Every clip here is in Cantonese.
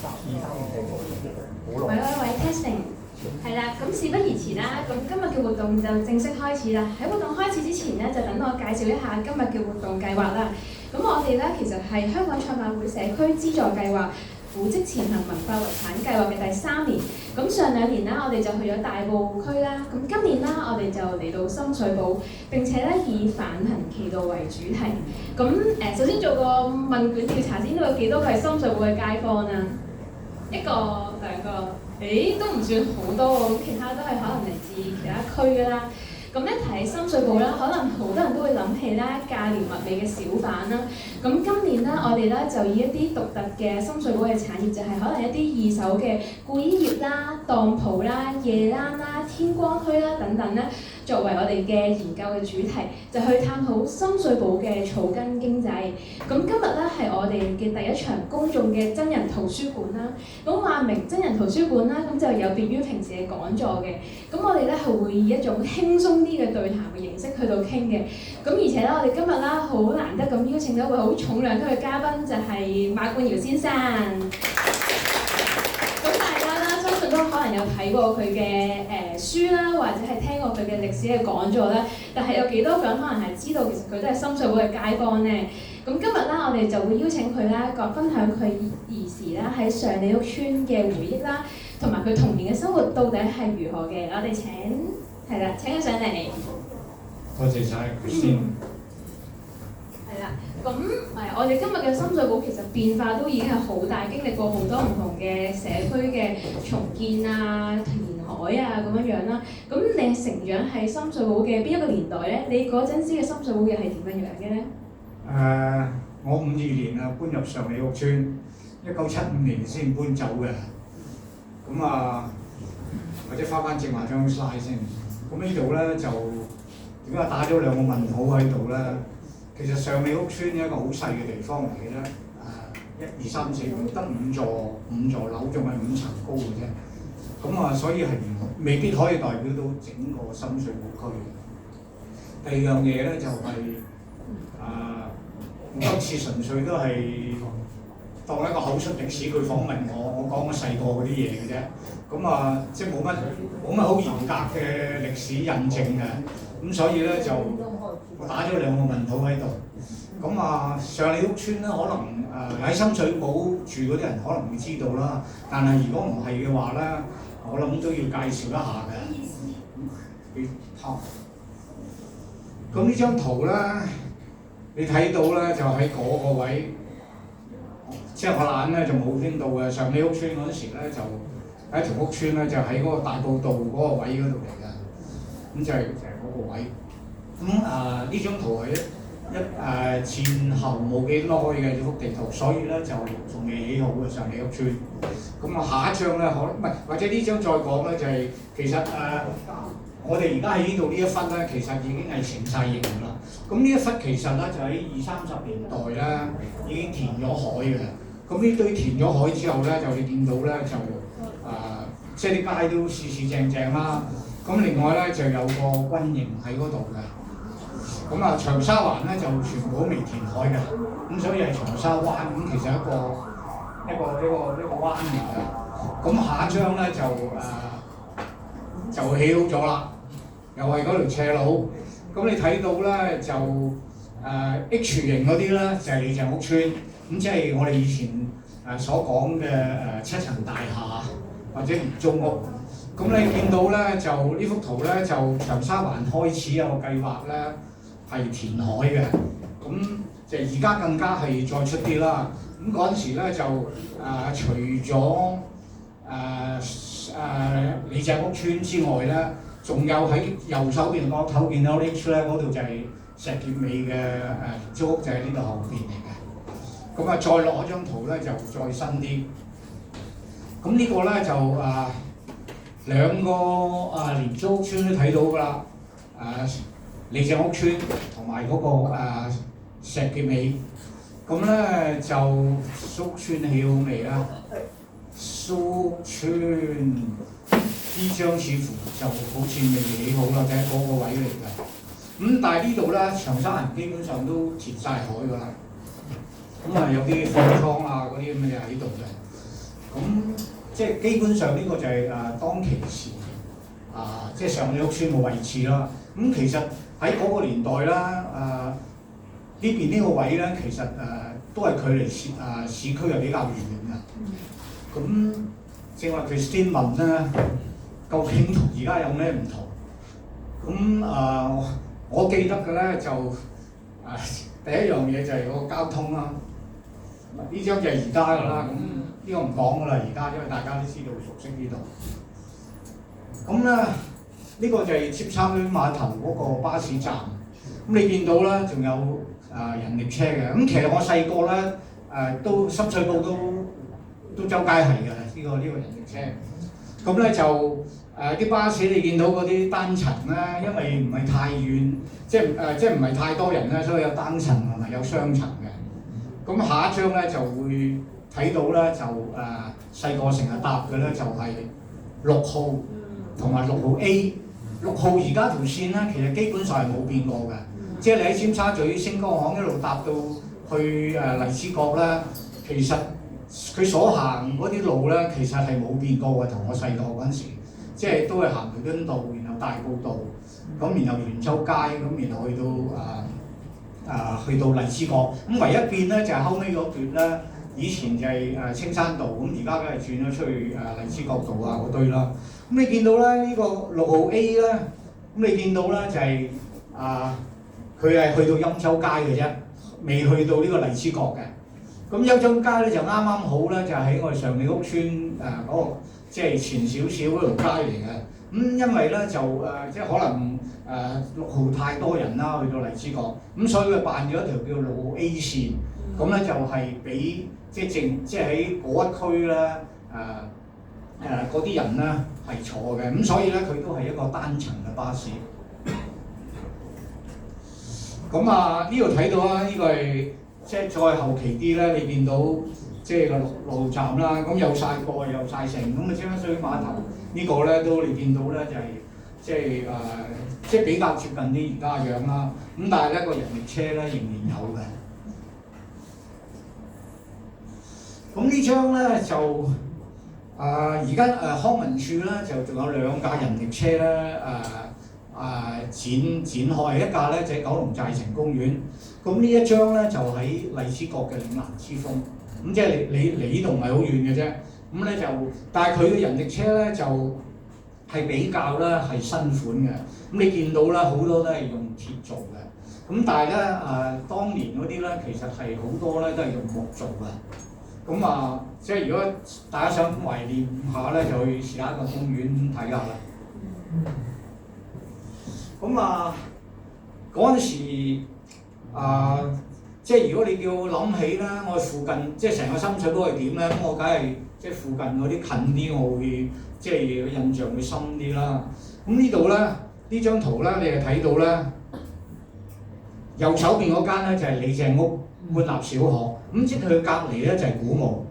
喂，testing， 係啦，咁事不宜遲啦，咁今日嘅活動就正式開始啦。喺活動開始之前咧，就等我介紹一下今日嘅活動計劃啦。咁我哋咧其實係香港賽馬會社區資助計劃古蹟前行文化遺產計劃嘅第3年。咁上2年啦，我哋就去咗大埔區啦。咁今年啦，我哋就嚟到深水埗，並且咧以反行其道為主題。咁首先做個問卷調查先，有幾多個係深水埗嘅街坊啊？1個、2個，都唔算好多喎。咁其他都係可能嚟自其他區㗎啦。咁一提起深水埗啦，可能好多人都會諗起啦價廉物美嘅小販啦。咁今年咧，我哋咧就以一啲獨特嘅深水埗嘅產業，就係可能一啲2手嘅故衣業啦、當鋪啦、夜冷啦、天光墟啦等等咧，作為我哋嘅研究嘅主題，就去探討深水埗嘅草根經濟。咁今日咧係我哋嘅第一場公眾嘅真人圖書館啦。咁話明真人圖書館啦，咁就有別於平時嘅講座嘅。咁我哋咧係會以一種輕鬆啲嘅對談嘅形式去到傾嘅。咁而且咧，我哋今日啦好難得咁邀請到一位好重量級嘅嘉賓，就係馬冠堯先生。咁大家啦，相信都可能有睇過佢嘅書啦，或者係聽過佢嘅歷史嘅講座啦。但係有幾多個人可能係知道其實佢都係深水埗嘅街坊呢？咁今日啦，我哋就會邀請佢啦，分享佢兒時啦喺上里屋村嘅回憶啦，同埋佢童年嘅生活到底係如何嘅。我哋請佢上嚟。多謝晒佢先。係啦，咁我哋今日嘅深水埗其實變化都已經係好大，經歷過好多唔同嘅社區嘅重建啊、填海啊咁樣樣啦。咁你成長喺深水埗嘅邊一個年代咧？你嗰陣時嘅深水埗又係點樣樣嘅咧？我52年啊搬入上里屋村，1975年先搬走嘅。咁或者翻正話張 slide 先。咁呢度咧就點解打咗2個問號喺度咧？其實上里屋村一個好細嘅地方嚟嘅啫，1、2、3、4、5得5座樓，仲係5層高嘅啫。咁所以係未必可以代表到整個深水埗區。第二樣嘢咧就係今次純粹都係當一個口述歷史，佢訪問我講我細個嗰啲嘢嘅啫。咁即係冇乜好嚴格嘅歷史印證嘅。咁所以咧就我打咗2個問號喺度。咁上里屋村咧，可能喺深水埗住嗰啲人可能會知道啦。但係如果唔係嘅話咧，我諗都要介紹一下嘅。咁呢張圖咧，你睇到咧就喺嗰個位，即係我眼咧就冇聽到嘅。上里屋村嗰陣時咧就喺條屋村咧就喺嗰個大埔道嗰個位嗰度嚟嘅。咁就係嗰個位。咁呢張圖係前後冇幾耐嘅呢幅地圖，所以咧就仲未起好嘅上里屋村。咁下一張咧或者呢張再講咧就係其實我哋而家喺呢度呢一忽咧，其實已經係成晒型啦。咁呢一忽其實咧就喺20、30年代咧已經填咗海嘅。咁呢堆填咗海之後咧，就你見到咧就即係啲街都四正正啦。咁另外咧就有個軍營喺嗰度嘅。咁長沙灣咧就全部都未填海嘅。咁所以係長沙灣。咁其實一個灣嚟嘅。咁下一張咧就起好咗啦，又係嗰條斜路。咁你睇到咧就H 型嗰啲咧就係李鄭屋村。咁即係我哋以前所講嘅7層大廈或者廉租屋。咁你見到咧就呢幅圖咧就長沙灣開始有個計劃咧係填海嘅。咁就而家更加係再出啲啦。咁嗰陣時咧就除咗李鄭屋村之外咧，仲有喺右手邊角頭見到 H 咧，嗰度就係石硤尾嘅廉租屋，就喺呢度後邊嚟嘅。咁再落一張圖咧就再新啲。咁呢個咧就2個廉租屋村都睇到㗎啦。李鄭屋村同埋嗰個石硤尾。咁咧就蘇村起好未啦？蘇村呢張似乎就好似未起好啦，就喺嗰個位嚟㗎。咁但係呢度咧，長沙灣基本上都填晒海㗎啦。咁有啲貨倉嗰啲咁嘅嘢喺度嘅。咁即係基本上呢個就係當其時即係上里屋村嘅位置啦。咁其實喺嗰個年代啦，呢邊呢個位咧，其實都係距離市區係比較遠嘅。咁正話Christine問咧，究竟同而家有咩唔同？咁我記得嘅咧就第一樣嘢就係個交通啦。呢張就係而家㗎啦，咁呢個唔講㗎啦，而家因為大家都知道熟悉呢度。咁咧呢個就係尖沙咀碼頭嗰個巴士站。咁你見到咧，仲有人力車嘅。咁其實我細個咧都深水埗都周街係嘅呢個人力車。咁咧就啲巴士你見到嗰啲單層咧，因為唔係太遠，即係唔係太多人咧，所以有單層同埋有雙層嘅。咁下一張咧就會睇到咧，就細個成日搭嘅咧就係6號同埋6號 A。6號而家條線咧，其實基本上係冇變過嘅，即係你喺尖沙咀星光行一路搭到去荔枝角咧，其實佢所行嗰啲路咧，其實係冇變過嘅。同我細個嗰陣時，即係都係行彌敦道，然後大埔道，咁然後元州街，咁然後去到荔枝角。咁唯一變咧就係後尾嗰段咧，以前就係青山道，咁而家梗係轉咗出去荔枝角道嗰堆啦。咁你見到咧呢個6號 A 咧，咁你見到咧就係佢係去到欽州街嘅啫，未去到呢個荔枝角嘅。咁欽州街咧就啱啱好咧，就喺我哋上里屋村嗰個即係前少少嗰條街嚟嘅。咁因為咧就即係可能6號太多人啦，去到荔枝角，咁所以佢辦咗一條叫6號 A 線，咁咧就係俾即係喺嗰一區咧嗰啲人咧係坐嘅，咁所以咧佢都係一個單層嘅巴士。咁呢度睇到啦，呢個係即係再後期啲咧，你見到即係個6號站啦，咁有晒貨有晒成，咁尖沙咀碼頭呢個咧都你見到咧就係即係比較接近啲而家嘅樣啦。咁但係咧個人力車咧仍然有嘅。咁呢張咧就而家康文署咧就仲有2架人力車咧展開，一架咧就喺九龍寨城公園。咁呢一張咧就喺荔枝角嘅嶺南之峰。咁即係你離呢度唔係好遠嘅啫。咁咧就，但係佢嘅人力車咧就係比較咧係新款嘅。咁你見到咧好多都係用鐵做嘅。咁但係咧當年嗰啲咧其實係好多咧都係用木做嘅。咁即係如果大家想懷念下咧，就去試下一個公園睇下啦。咁嗰陣時即係如果你叫我諗起咧，我附近即係成個深水埗係點咧？咁我梗係即係附近嗰啲近啲，我會即係印象會深啲啦。咁呢度咧，呢張圖咧，你係睇到咧，右手邊嗰間咧就係李鄭屋官立小學。咁即係佢隔離咧就係古墓，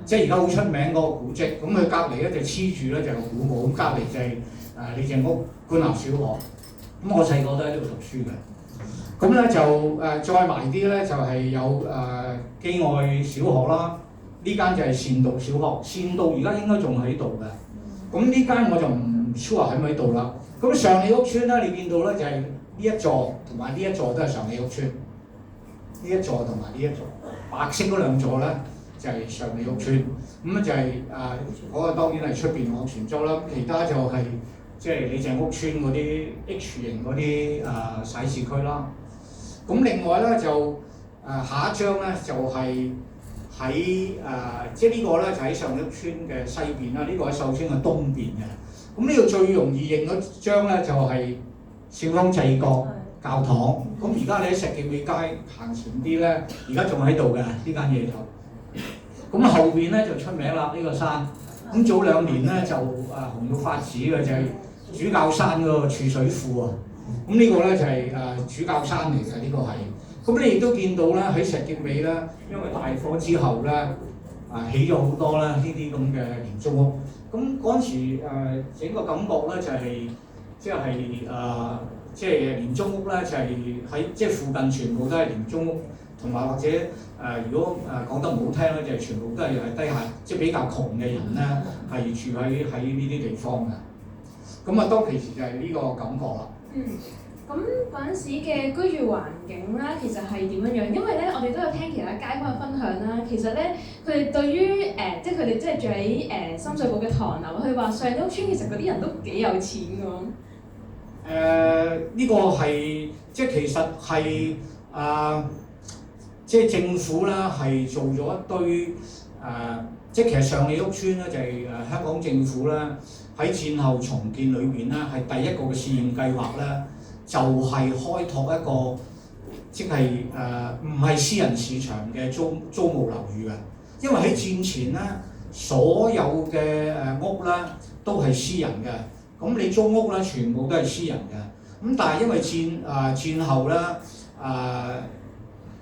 即係而家好出名嗰個古蹟。咁佢隔離咧就黐住咧就係個古墓，咁隔離就係李鄭屋官立小學。咁我細個都喺呢度讀書嘅。咁咧就再埋啲咧就係有基愛小學啦，呢間就係善道小學，善道而家應該仲喺度嘅。咁呢間我就唔 sure 喺唔喺度啦。咁上里屋村咧，你見到咧就係呢一座同埋呢一座都係上里屋村，呢一座同埋呢一座白色嗰2座咧就係上里屋村。咁就係嗰個當然係出邊學船租啦，其他就係即係李鄭屋村嗰啲 H 型嗰啲徙置區啦。咁另外咧就下一張咧就係喺即係呢個咧就喺上里屋村嘅西邊啦，呢個喺秀村嘅東邊嘅。咁呢度最容易認嗰張咧就係兆豐濟國教堂。咁而家你喺石硤尾街行前啲咧，而家仲喺度嘅呢間嘢頭。咁後邊咧就出名啦呢個山。咁早2年咧就紅到發紫嘅就係主教山嗰個儲水庫啊。咁呢個咧就係主教山嚟嘅，呢個係。咁你亦都見到咧喺石硤尾咧，因為大火之後咧起咗好多咧呢啲咁嘅廉租屋。咁嗰陣時整個感覺咧就係即係廉租屋咧就係喺即係附近全部都係廉租屋，同埋或者如果講得唔好聽咧，就係全部都係低下，即係比較窮嘅人咧，係住喺呢啲地方嘅。咁啊，當其時就係呢個感覺啦。咁嗰陣時嘅居住環境啦，其實係點樣樣？因為咧，我哋都有聽其他街坊嘅分享啦。其實咧，佢哋對於即係佢哋即係住喺深水埗嘅唐樓，佢話上屋村其實嗰啲人都幾有錢㗎。呢個係即係其實係即係政府啦，係做咗一堆即係其實上里屋村咧就係香港政府啦喺戰後重建裏邊咧係第一個嘅試驗計劃咧，就係開拓一個即係唔係私人市場嘅租務樓宇嘅，因為喺戰前咧所有嘅屋咧都係私人嘅，咁你租屋咧全部都係私人嘅，咁但係因為戰後咧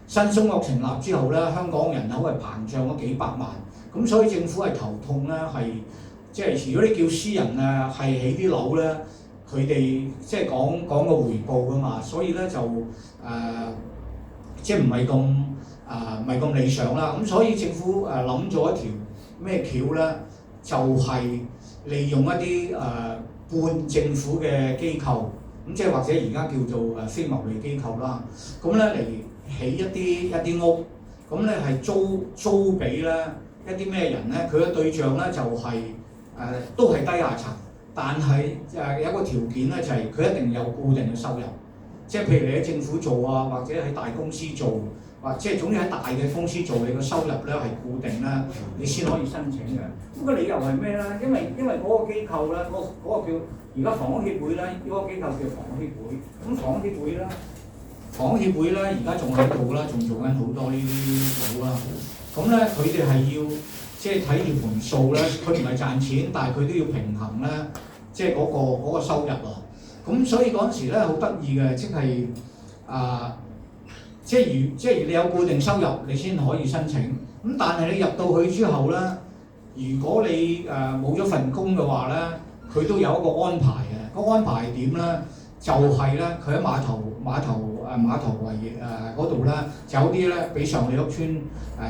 新中國成立之後咧，香港人口係膨脹咗幾百萬，咁所以政府係頭痛咧，係即係如果你叫私人係起啲樓咧，佢哋即係講個回報㗎嘛，所以咧就即係唔係咁理想啦。咁所以政府諗咗一條咩橋咧，就係利用一啲半政府嘅機構，咁即係或者而家叫做非牟利機構啦，咁咧嚟起一啲屋，咁咧係租俾咧一啲咩人咧？佢嘅對象咧就係都係低下層，但係有一個條件咧就係佢一定有固定嘅收入，即係譬如你喺政府做啊，或者喺大公司做，或即係總之喺大嘅公司做，你個收入咧係固定啦，你先可以申請嘅。咁個理由係咩咧？因為嗰個機構咧，嗰個叫而家房屋協會咧，嗰個機構叫房屋協會。咁房屋協會咧，而家仲喺度啦，仲做緊好多呢啲樓啦。咁咧，佢哋係要即係睇住盤數咧，佢唔係賺錢，但係佢都要平衡咧，即係嗰個收入啊。咁所以嗰陣時咧好得意嘅，即係即係你有固定收入，你先可以申請。咁但係你入到去之後咧，如果你冇咗份工嘅話咧，佢都有一個安排嘅。個安排係點咧？就係咧，佢喺碼頭圍嗰度咧，有啲咧比上里屋村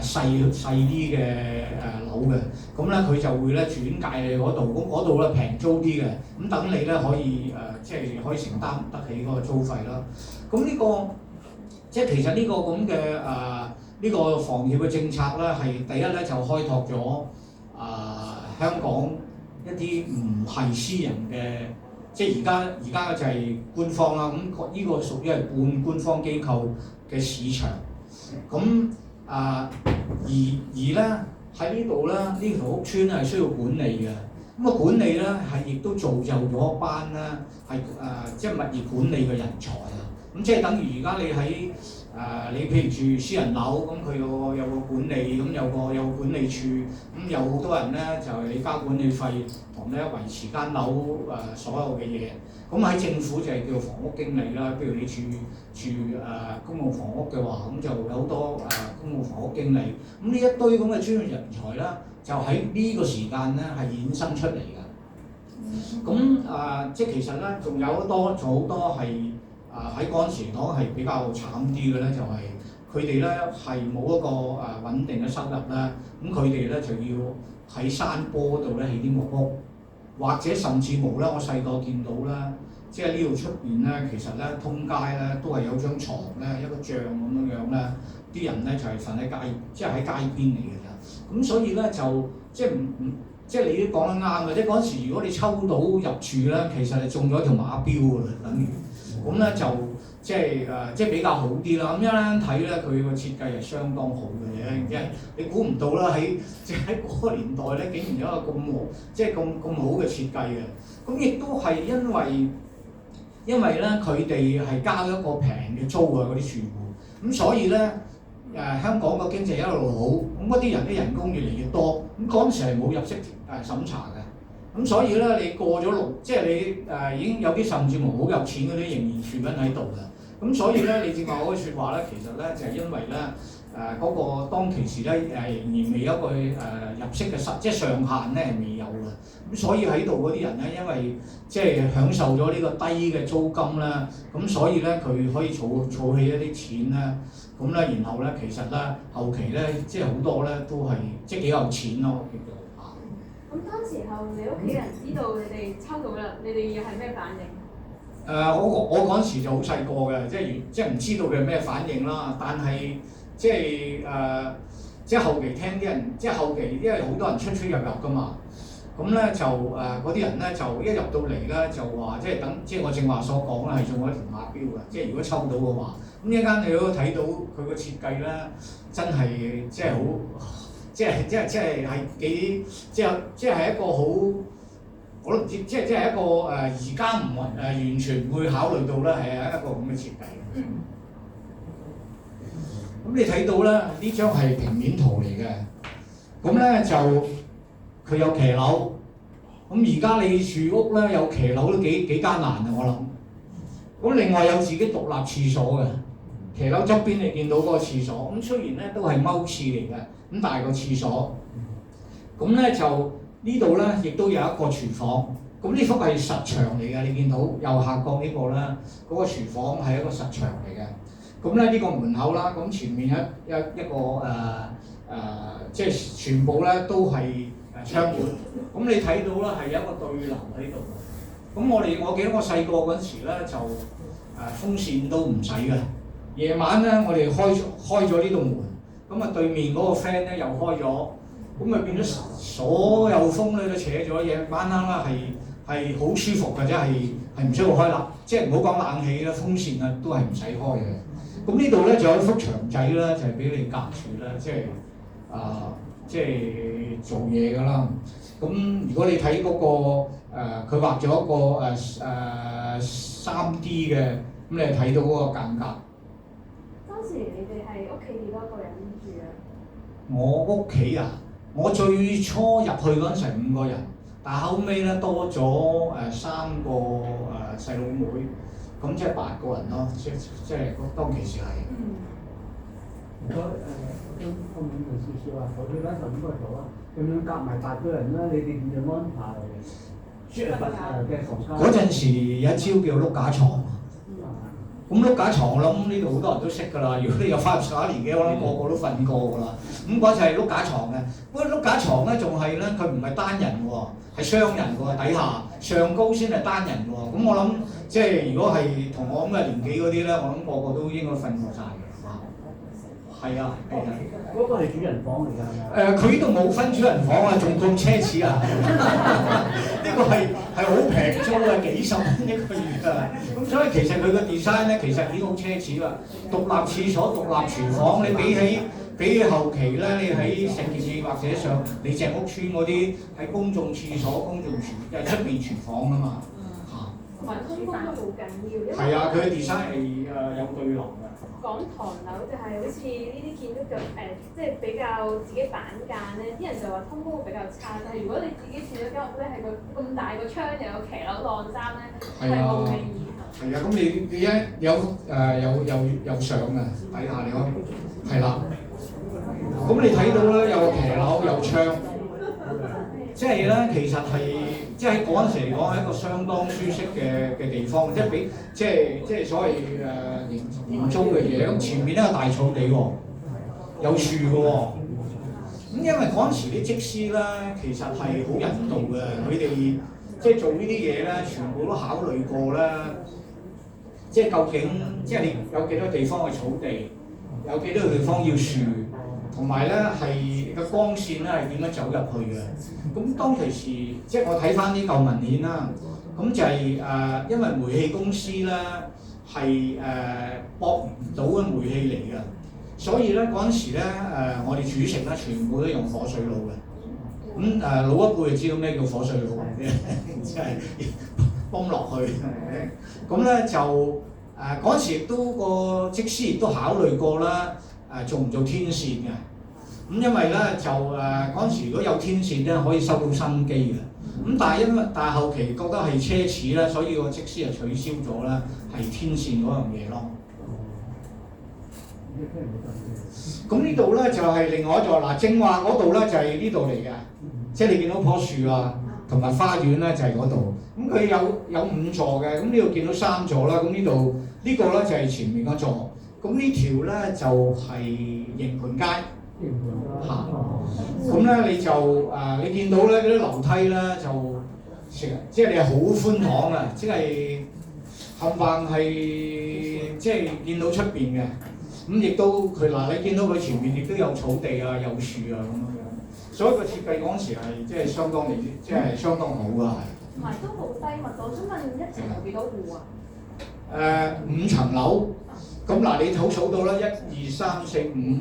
細啲嘅樓嘅，咁咧佢就會咧轉介你嗰度，咁嗰度咧平租啲嘅，咁等你咧可以即係可以承擔得起嗰個租費啦。咁呢個即係其實呢個咁嘅呢個房協嘅政策咧，係第一咧就開拓咗香港一啲唔係私人嘅。即係而家嘅就係官方啦，咁呢個屬於係半官方機構嘅市場。咁而咧喺呢度咧，呢條屋邨咧係需要管理嘅。咁管理咧係亦都造就咗一班咧係即係物業管理嘅人才啊。咁即係等於而家你喺你譬如住私人樓，咁佢有個管理，咁有個管理處，咁有好多人咧就係你交管理費同咧維持間樓所有嘅嘢。咁喺政府就係叫房屋經理啦，譬如你住公共房屋嘅話，咁就有好多公共房屋經理。咁呢一堆咁嘅專業人才啦，就喺呢個時間咧係衍生出嚟㗎。咁即係其實咧仲有好多係。喺嗰陣時講係比較慘啲嘅咧，就係佢哋咧係冇一個穩定嘅收入啦。咁佢哋咧就要喺山坡度咧起啲木屋，或者甚至冇咧。我細個見到啦，即係呢度出邊咧，其實咧通街咧都係有張床咧，一個帳咁樣咧，啲人咧就係瞓喺街，即係喺街邊嚟嘅咋。咁所以咧就即係你都講得啱嘅，即係嗰陣時如果你抽到入住咧，其實係中咗條馬標㗎啦，等於。咁咧就即係比較好啲啦。咁一陣睇咧，佢個設計係相當好嘅，即係你估唔到啦，喺嗰個年代咧，竟然有一個咁好，即係咁好嘅設計嘅。咁亦都係因為咧，佢哋係交一個平嘅租啊，嗰啲住戶。咁所以咧香港個經濟一路好，咁嗰啲人啲人工越嚟越多。咁嗰陣時係冇入息審查嘅。咁所以咧，你過咗即係你已經有啲甚至乎好有錢嗰啲仍然住緊喺度嘅。咁所以咧，你正話嗰句説話咧，其實咧就係因為咧嗰個當其時咧仍然未有一個入息嘅即係上限咧係未有嘅。咁所以喺度嗰啲人咧，因為即係享受咗呢個低嘅租金啦，咁所以咧佢可以儲起一啲錢啦。咁咧然後咧其實咧後期咧即係好多咧都係即係幾有錢咯叫做嚇。咁當時候你屋企人知道你哋抽到啦，你哋又係咩反應？我嗰陣時就好細個嘅，即係唔知道佢係咩反應啦。但係即係即係後期聽啲人，即係後期因為好多人出入噶嘛，咁咧就嗰啲人咧就一入到嚟咧就話即係等，即係我正話所講啦，係中咗條馬標嘅。即係如果抽到嘅話，咁一間你都睇到佢個設計咧，真係即係好，即係幾即係一個好。我都唔知，即係一個而家唔完全唔會考慮到咧，係一個咁嘅設計。咁你睇到咧，呢張係平面圖嚟嘅。咁咧就佢有騎樓。咁而家你住屋咧有騎樓都幾艱難啊！我諗。咁另外有自己獨立廁所嘅。騎樓側邊你見到嗰個廁所，咁雖然咧都係踎廁嚟嘅，咁但係個廁所。咁咧就。呢度咧亦都有一個廚房，咁呢幅係實牆嚟嘅，你見到右下角呢個咧，嗰個廚房係一個實牆嚟嘅。咁咧呢個門口啦，咁前面一個即係全部咧都係窗門。咁你睇到啦，係有一個對流喺度。咁我記得我細個嗰陣時咧就風扇都唔使嘅。夜晚咧我哋開咗呢度門，咁啊對面嗰個 fan 咧又開咗。咁咪變咗所有風咧都扯咗嘢，晚黑啦係好舒服嘅，即係唔需要開冷，即係唔好講冷氣啦，風扇啊都係唔使開嘅。咁呢度咧仲有一幅牆仔啦，就係俾你隔住啦，即係做嘢㗎啦。咁如果你睇嗰個佢畫咗一個3D 嘅，咁你係睇到嗰個間隔。當時你哋係屋企幾多個人住啊？我屋企啊！我最初入去嗰陣時係5個人，但係後尾咧多咗3個細佬妹，咁即係8個人咯，即係當其時係。我問少少啊，我哋嗰15個組啊，咁樣夾埋8個人啦，你哋點樣安排嘅房間？嗰陣時有一招叫碌架床。咁碌架床我諗呢度好多人都識㗎啦。如果你有翻上一年紀，我諗個個都瞓過㗎啦。咁嗰陣係碌架床嘅，不過碌架床咧仲係咧，佢唔係單人喎，係雙人喎，底下上高先係單人喎。咁我諗即係如果係同我咁嘅年紀嗰啲咧，我諗個個都應該瞓過晒嘅。係啊，嗰個係主人房嚟㗎係咪？佢呢度冇分主人房啊，仲咁奢侈啊！呢個係好平租啊，幾十蚊一個月啊！咁所以其實佢個 design 咧，其實已經好奢侈啦。獨立廁所、獨立廚房，你比起後期咧，你喺石硤尾或者上你隻屋村嗰啲喺公眾廁所、公眾廚即係出面廚房啊嘛嚇。同埋通風都好緊要。係啊，佢嘅 design 係有對流嘅。講唐樓就係好似呢啲建築就即係比較自己板間咧，啲人就話通風會比較差。但係如果你自己住咗間屋咧，係個咁大個窗又有騎樓晾衫咧，係冇嘅意義。係啊，咁你一有相啊，底下你可以係啦。咁你睇到咧，有騎樓有窗，即係咧其實係即係喺嗰陣時嚟講係一個相當舒適嘅地方，即係比即係所謂廉租嘅嘢。咁前面咧有大草地喎，有樹嘅喎。咁因為嗰陣時啲則師咧其實係好人道嘅，佢哋即係做呢啲嘢咧，全部都考慮過啦。即係究竟即係你有幾多地方係草地，有幾多個地方要樹，同埋咧係個光線咧係點樣走入去嘅。咁當其時即係我睇翻啲舊文獻啦，咁就係因為煤氣公司咧係駁唔到嘅煤氣嚟嘅，所以咧嗰陣時咧我哋煮食咧全部都用火水爐嘅。咁老一輩就知道咩叫火水爐嘅，即係泵落去。咁咧就嗰陣時亦都個則師亦都考慮過啦，做唔做天線嘅？咁因為咧就嗰陣時如果有天線咧可以收到新機嘅。咁但係後期覺得係奢侈啦，所以個則師就取消咗啦，係天線嗰樣嘢咯。咁呢度咧就係另外一座嗱，正話嗰度咧就係呢度嚟嘅，即係你見到棵樹啊，同埋花園咧就係嗰度。咁佢有5座嘅，咁呢度見到3座啦。咁呢個咧就係前面嗰座。咁咁呢條咧就係營盤街嚇。咁咧你就你見到咧嗰啲樓梯咧就即係你係好寬敞啊，即係冚唪係即係見到出邊嘅。咁亦都佢你見到佢前面亦都有草地啊，有樹啊咁樣，所以個設計嗰陣時係即係相當即係相當好㗎係。同埋都好低密度，我想問一層有幾多戶啊？5層樓，咁嗱你數到啦，1、2、3、4、5，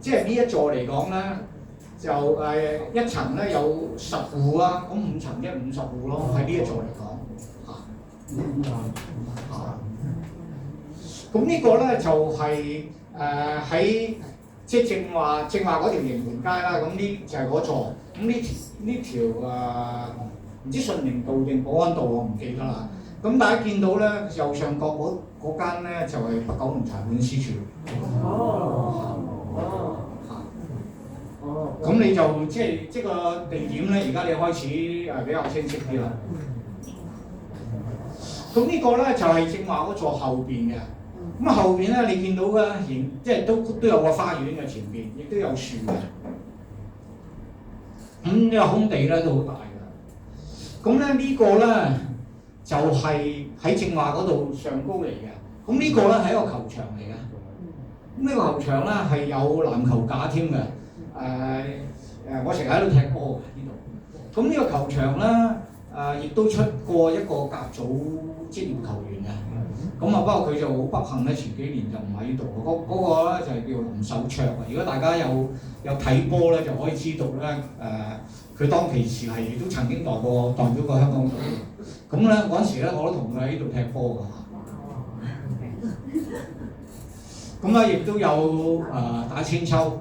即係呢一座嚟講咧，就一層咧有10戶啊，咁5層即係50戶咯，喺呢一座嚟講嚇。咁呢個咧就係喺即係正話嗰條營盤街啦，咁呢就係嗰座，咁呢條唔知順寧道定保安道我唔記得啦。咁大家見到咧右上角嗰間咧就係北九龍裁判司處。咁你就即個地點咧，而家你開始比較清晰啲啦。咁呢個咧就係正話嗰座後邊嘅。咁後邊咧，你見到嘅即係都有個花園嘅前邊，亦都有樹嘅。呢個空地咧都好大㗎。咁咧呢個咧就係喺正話嗰度上高嚟嘅。咁呢個咧係一個球場嚟嘅。咁呢個球場咧係有籃球架添嘅。我成日喺度踢波嘅呢度。咁呢個球場咧亦都出過一個甲組職業球員嘅。咁不過佢就好不幸咧，前幾年就唔喺度。嗰個咧就係叫林守卓啊！如果大家有睇波咧，就可以知道咧佢當其時係都曾經代表過香港隊。咁咧嗰陣時咧，我都同佢喺度踢波㗎。咁咧亦都有打千秋。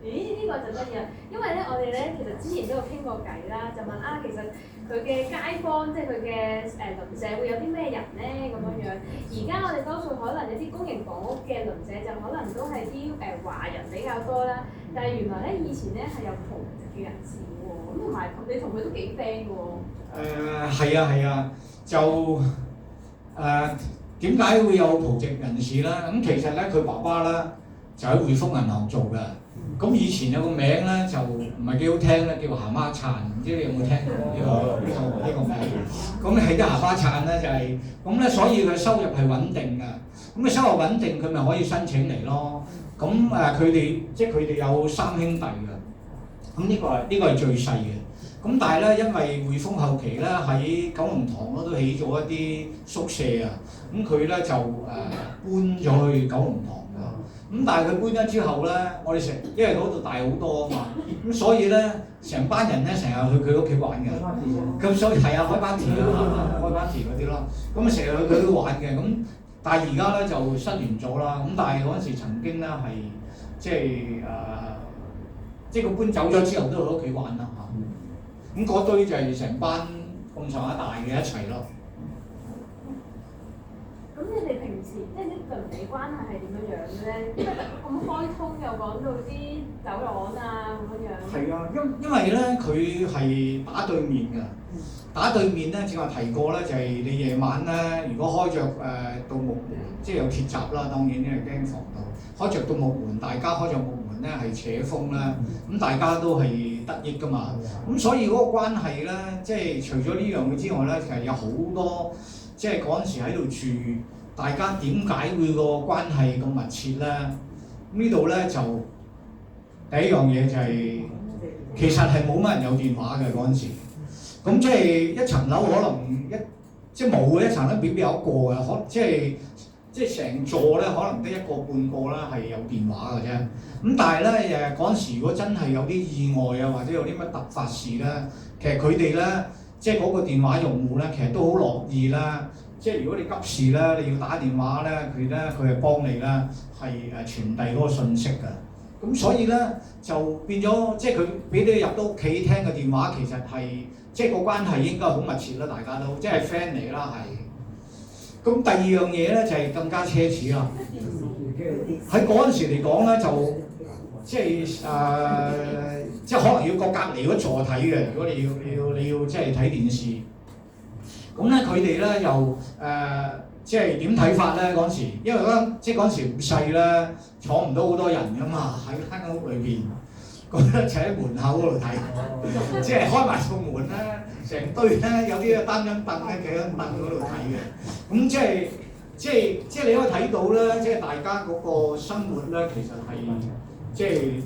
咦？呢個就得意啦，因為咧我哋咧其實之前都有傾過偈啦，就問其實佢嘅街坊即係佢嘅鄰舍會有啲咩人咧咁樣。而家我哋多數可能有啲公營房屋嘅鄰舍就可能都係啲華人比較多啦，但係原來咧以前咧係有葡籍嘅人士喎，咁同埋你同佢都幾 friend 嘅喎。係啊，就點解會有葡籍人士咧？咁其實咧佢爸爸咧就喺匯豐銀行做嘅。咁以前有個名咧就唔係幾好聽咧，叫鹹蝦燦，唔知你有冇聽過呢個名？咁係啲鹹蝦燦咧就係咁咧，所以佢收入係穩定嘅。咁佢收入穩定，佢咪可以申請嚟咯。咁佢哋有3兄弟嘅。咁呢個係最細嘅。咁但係咧，因為匯豐後期咧喺九龍塘嗰度起咗一啲宿舍啊，咁佢咧就搬咗去九龍塘。咁但係佢搬咗之後咧，我哋因為嗰度大好多啊嘛，咁所以咧成班人咧成日去佢屋企玩嘅，咁所以係開 party 嗰啲咯，咁成日去佢度玩嘅，咁但係而家咧就失聯咗啦，咁但係嗰陣時曾經咧係即係佢搬走咗之後都去屋企玩啦嚇，咁嗰堆就係成班咁上下大嘅一齊咯。咁你哋平時即係啲鄰里關係係點樣咧？因為咁開通又講到啲走廊啊咁樣。係啊，因為咧佢係打對面㗎，打對面咧正話提過咧，就係你夜晚咧，如果開着到木門，即係有鐵閘啦，當然因為驚防盜，開着到木門，大家開着木門咧係扯風啦，咁大家都係得益㗎嘛。咁所以嗰個關係咧，即係除咗呢樣嘢之外咧，其實有好多。即係嗰陣時喺度住，大家點解會個關係咁密切咧？呢度咧就第一樣嘢就係、其實係冇乜人有電話嘅嗰陣時。咁即係一層樓可能即係冇嘅一層咧，未必有一個嘅，即係成座咧，可能得一個半個啦係有電話嘅啫。咁但係咧嗰陣時，如果真係有啲意外啊，或者有啲乜突發事咧，其實佢哋咧。即係嗰個電話用戶咧，其實都好樂意啦。即係如果你急事咧，你要打電話咧，佢係幫你啦，係傳遞嗰個信息㗎。咁所以咧就變咗，即係佢俾你入到屋企聽個電話，其實係即係個關係應該好密切啦，大家都即係 friend 嚟啦，係。咁第二樣嘢咧就係更加奢侈啦。喺嗰陣時嚟講咧就。即係可能要過隔離嗰座睇嘅，如果你要即係睇電視，咁咧佢哋咧又即係點睇法咧？嗰陣時，因為即係嗰陣時咁細咧，坐唔到好多人噶嘛，喺間屋裏邊，咁咧就喺門口嗰度睇，即係開埋個門咧，成堆咧有啲單張凳咧企喺凳嗰度睇嘅，咁即係你可以睇到咧，即係大家嗰個生活咧，其實係即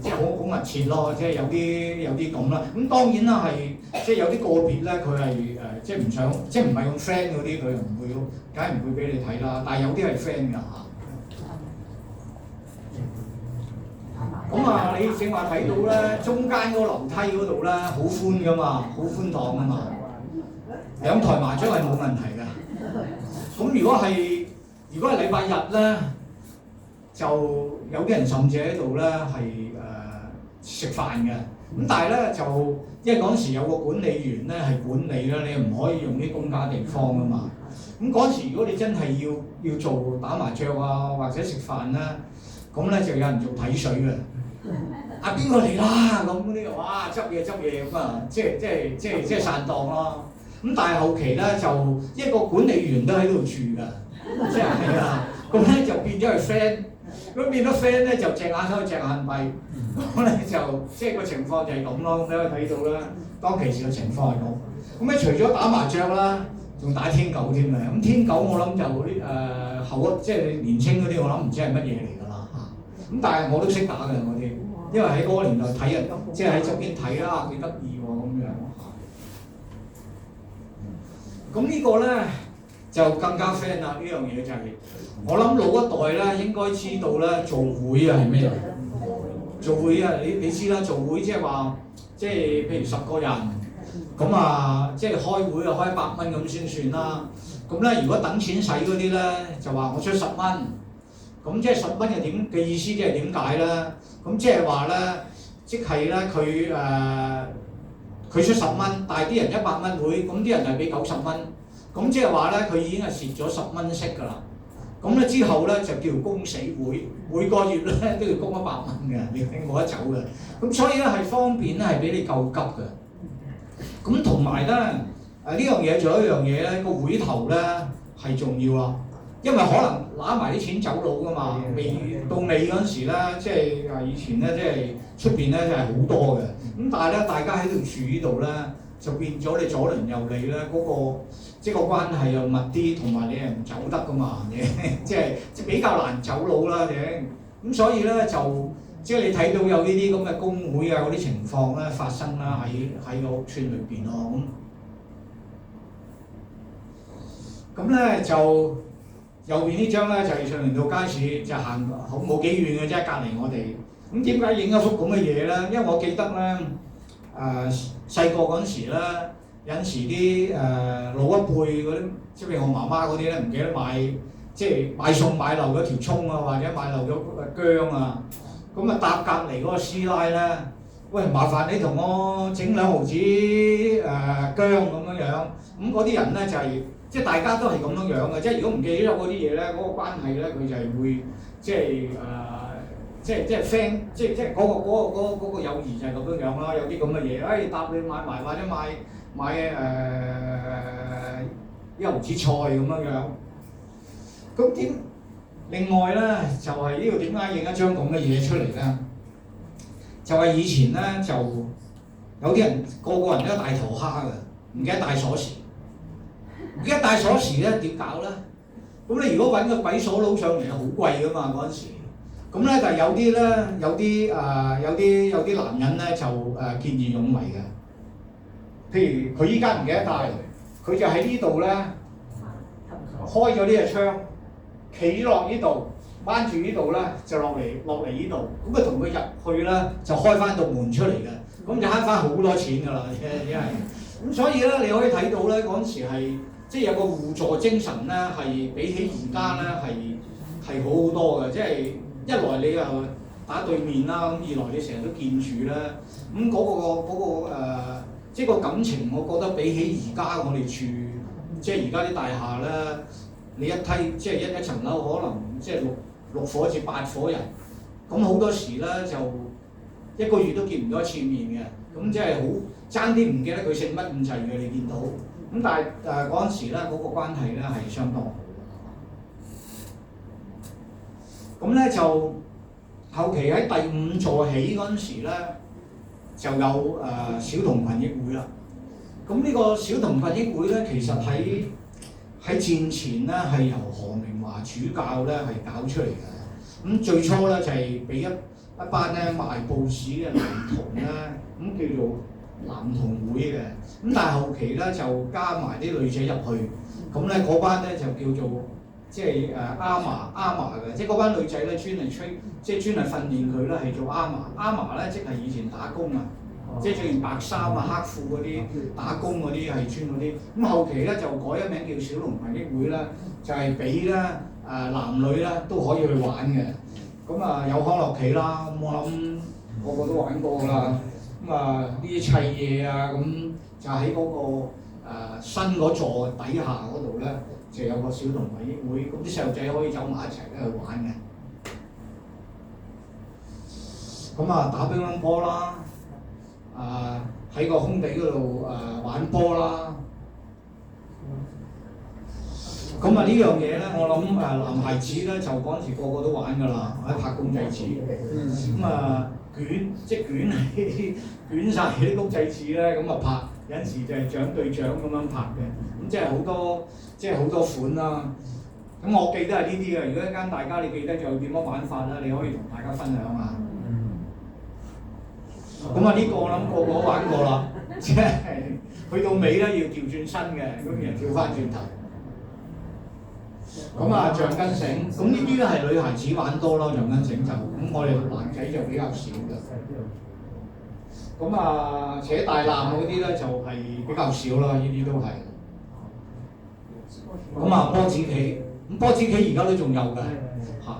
係好密切咯，即係有啲咁啦。咁當然啦，係即係有啲個別咧，佢係即係唔想，即係唔係咁 friend 嗰啲，佢又唔會，梗係唔會俾你睇啦。但係有啲係 friend 㗎嚇。咁啊，你正話睇到咧，中間嗰個樓梯嗰度咧，好寬㗎嘛，好寬敞㗎嘛，兩台麻將係冇問題㗎。咁如果係禮拜日咧，就有啲人甚至喺度咧係食飯嘅。咁但係咧就因為嗰陣時有個管理員咧係管理啦，你唔可以用啲公家地方㗎嘛。咁嗰陣時如果你真係要做打麻將啊或者食飯咧，咁咧就有人做睇水嘅。啊邊個嚟啦？咁嗰啲哇執嘢咁啊，即係散檔咯。咁但係後期咧就一個管理員都喺度住㗎，即係啊，咁咧就變咗係 friend， 咁變咗 friend 咧就隻眼開隻眼閉，咁咧就即係個情況就係咁咯。咁你可以睇到啦，當其時嘅情況係咁。咁咧除咗打麻將啦，仲打天九添啊！咁天九我諗就啲後即係年青嗰啲，我諗唔知係乜嘢嚟㗎啦嚇。咁但係我都識打嘅嗰啲，因為喺嗰個年代睇人，即係喺側邊睇啦，幾得意喎咁樣。咁呢個咧就更加 friend 啦！呢樣嘢就係、我諗老一代咧應該知道咧做會啊係咩嚟？做會啊，你知啦，做會即係話即係譬如10個人，咁啊即係開會啊開100蚊咁先算啦。咁咧如果等錢使嗰啲咧就話我出10蚊，咁即係10蚊嘅意思即係點解咧？咁即係話咧，即係咧佢出10蚊，但係啲人100蚊會，咁啲人就俾90蚊，咁即係話咧佢已經係蝕咗10蚊息㗎啦。咁咧之後咧就叫供死會，每個月咧都要供100蚊嘅，你冇得走嘅。咁所以咧係方便咧係俾你救急嘅。咁同埋咧呢樣嘢仲有一樣嘢咧，個會頭咧係重要啊，因為可能揦埋啲錢走佬㗎嘛，未到尾嗰陣時咧，即係以前咧即係出邊咧就係好多嘅。咁但係咧大家喺度住呢度咧，就變咗你左鄰右里咧嗰個即係個關係又密啲，同埋你係唔走得㗎嘛，你即係比較難走佬啦嘅。咁所以咧就即係你睇到有呢啲咁嘅工會啊嗰啲情況咧發生啦喺個屋邨裏邊咯。咁咧就右邊呢張咧就係上連道街市，就行好冇幾遠嘅啫，隔離我哋。咁點解影一幅咁嘅嘢咧？因為我記得咧細個嗰陣時咧，有陣時啲老一輩嗰啲，即係我媽媽嗰啲咧，唔記得買即係買餸買漏咗條葱啊，或者買漏咗薑啊，咁啊搭隔離嗰個師奶咧，喂麻煩你同我整2毫子薑咁樣，咁嗰啲人咧就係、即係大家都係咁樣樣嘅，即係如果唔記得嗰啲嘢咧，嗰、個關係咧佢就係會即係即係 friend， 即係嗰個友誼就係咁樣樣啦。有啲咁嘅嘢，搭你買埋或者買1毫子菜咁樣樣。咁點？另外咧就係呢度點解影一張咁嘅嘢出嚟咧？就係、以前咧就有啲人個人都帶頭蝦嘅，唔記得帶鎖匙。唔記得帶鎖匙咧點搞咧？咁你如果揾個鬼鎖佬上嚟好貴㗎嘛嗰陣時。咁咧就有啲咧，有啲男人咧就見義勇為嘅。譬如佢依家唔記得帶，佢就喺呢度咧開咗呢隻窗，企落呢度，彎住呢度咧就落嚟呢度，咁啊同佢入去咧就開翻道門出嚟嘅，咁就慳翻好多錢㗎啦，真係。咁所以咧你可以睇到咧嗰陣時係即係有個互助精神咧，係比起而家咧係好好多嘅，即係。一來你又打對面啦，咁二來你成日都見住啦，咁即係個感情，我覺得比起而家我哋住，即係而家啲大廈咧，你一梯即係一層樓可能即係六伙至8伙人，咁好多時咧就1個月都見唔到1次面嘅，咁即係好爭啲唔記得佢姓乜咁滯嘅，你見到，咁但係嗰陣時咧嗰個關係咧係相當好。咁咧就後期喺第5座起嗰陣時咧，就有小童群益會啦。咁呢個小童群益會咧，其實喺戰前咧係由何明華主教咧係搞出嚟嘅。咁最初咧就係俾一班咧賣報紙嘅男童咧，咁叫做男童會嘅。咁但係後期咧就加埋啲女仔入去，咁咧嗰班咧就叫做即係阿嫲嘅，即係嗰班女仔咧專係專係訓練佢咧係做阿嫲。阿嫲咧即係以前打工啊，即係着件白衫啊、黑褲嗰啲打工嗰啲係專嗰啲。咁後期咧就改一名叫小童群益會啦，就係俾咧男女咧都可以去玩嘅。咁有康樂棋啦，咁我諗個個都玩過㗎啦。咁呢啲砌嘢啊，咁就喺嗰個新嗰座底下嗰度咧，就有個小童群益會，咁啲細路仔可以走埋一齊咧去玩嘅。咁打乒乓波啦，喺個空地嗰度玩波啦。咁呢樣嘢咧，我諗男孩子咧就嗰陣時個個都玩㗎啦，喺拍公仔紙。捲晒啲公仔紙咧，咁拍，有陣時就係獎對獎咁樣拍嘅。咁即係好多款啦。咁我記得係呢啲嘅。如果一間大家你記得仲有點樣玩法咧，你可以同大家分享下。咁呢個我諗個個都玩過啦，即係去到尾咧要調轉身嘅，咁然後跳翻轉頭。咁橡筋繩，咁呢啲咧係女孩子玩多咯，橡筋繩就，咁我哋男仔就比較少嘅。咁扯大纜嗰啲咧就係比較少啦，呢啲都係。咁波子棋，咁波子棋而家都仲有嘅，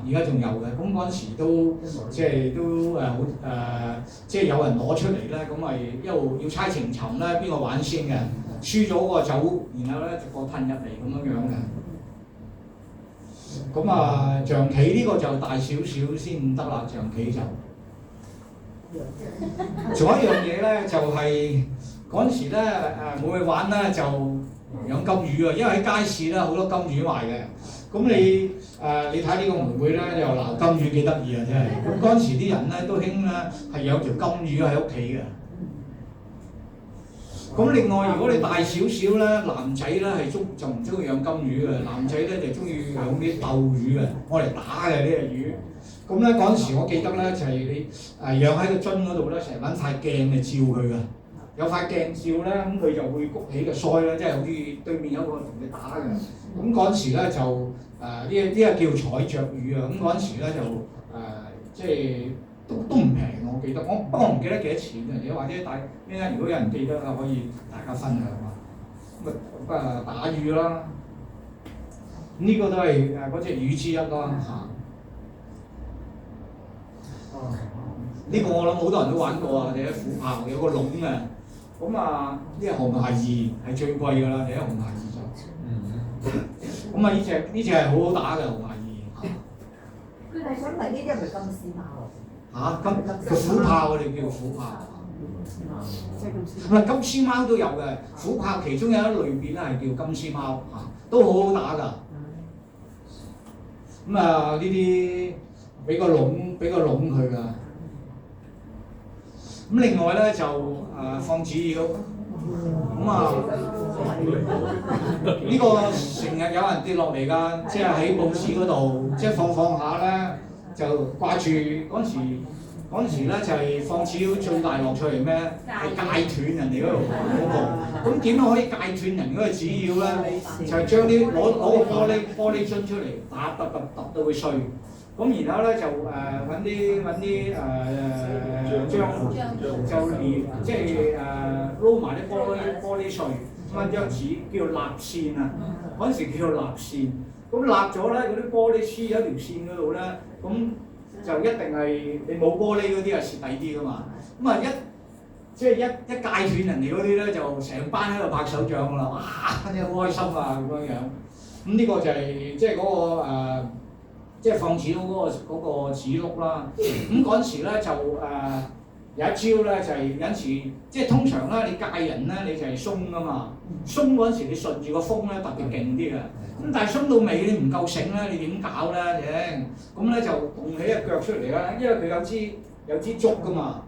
而家仲有嘅。咁嗰陣時都即係都好即係有人攞出嚟咧，咁咪一路要猜情尋咧，邊個玩先嘅？輸咗嗰個走，然後咧逐個褪入嚟咁樣嘅。咁象棋呢個就大少少先得啦，象棋就。仲有一樣嘢咧，就係嗰陣時咧冇去玩咧，就養金魚啊，因為喺街市咧好多金魚賣嘅。咁你睇呢個妹妹咧，又鬧金魚幾得意啊，真係。咁嗰陣時啲人咧都興咧係有條金魚喺屋企嘅。咁另外，如果你大少少咧，男仔咧就唔中意養金魚嘅，男仔咧就中意養啲鬥魚嘅，愛嚟打嘅呢隻魚。咁咧嗰陣時，我記得咧就係你養喺個樽嗰度咧，成日揾塊鏡嚟照佢嘅。有塊鏡照咧，咁佢就會谷起個腮咧，即係好似對面有個同你打嘅。咁嗰陣時咧就呢個叫彩雀魚啊。咁嗰陣時咧就即係都唔平，我記得。不過我唔記得幾多錢嘅，或者如果有人記得啦，可以大家分享下。咁打魚啦，呢個都係嗰隻魚之一啦嚇。呢個我諗好多人都玩過啊！你喺虎豹有個籠嘅，咁呢隻紅孩兒係最貴㗎啦，你喺紅孩兒就。咁呢隻係好好打嘅紅孩兒。佢哋想嚟呢啲係咪金絲貓？虎豹我哋叫虎豹。金絲貓都有嘅，虎豹其中有一類別咧係叫金絲貓都好好打㗎。咁呢啲俾個籠佢㗎。咁另外咧就放紙鷂，呢個成日有人跌落嚟㗎，即係喺報紙嗰度，即係放下咧就掛住嗰陣時咧就係放紙鷂最大樂趣係咩？係戒斷人哋嗰個。咁點樣可以戒斷人嗰個紙鷂咧？就係將啲攞個玻璃樽出嚟，揼到佢碎。咁然後咧就揾啲漿就連即係撈埋啲玻璃碎，咁一張紙叫做蠟線啊。嗰陣時叫做蠟線。咁蠟咗咧，嗰啲玻璃黐喺條線嗰度咧，咁就一定係你冇玻璃嗰啲係蝕底啲噶嘛。咁一戒斷人哋嗰啲咧，就成班喺度拍手掌噶啦，哇！真係好開心啊咁樣樣。咁呢個就係即係嗰個即係放紙鷂嗰個紙碌啦。咁嗰陣時咧就有一招咧就係、有陣時，即係通常咧你戒人咧你就係鬆噶嘛，鬆嗰陣時你順住個風咧特別勁啲嘅，咁但係鬆到尾你唔夠醒咧，你點搞咧？咁咧就動起隻腳出嚟啦，因為佢有支竹噶嘛，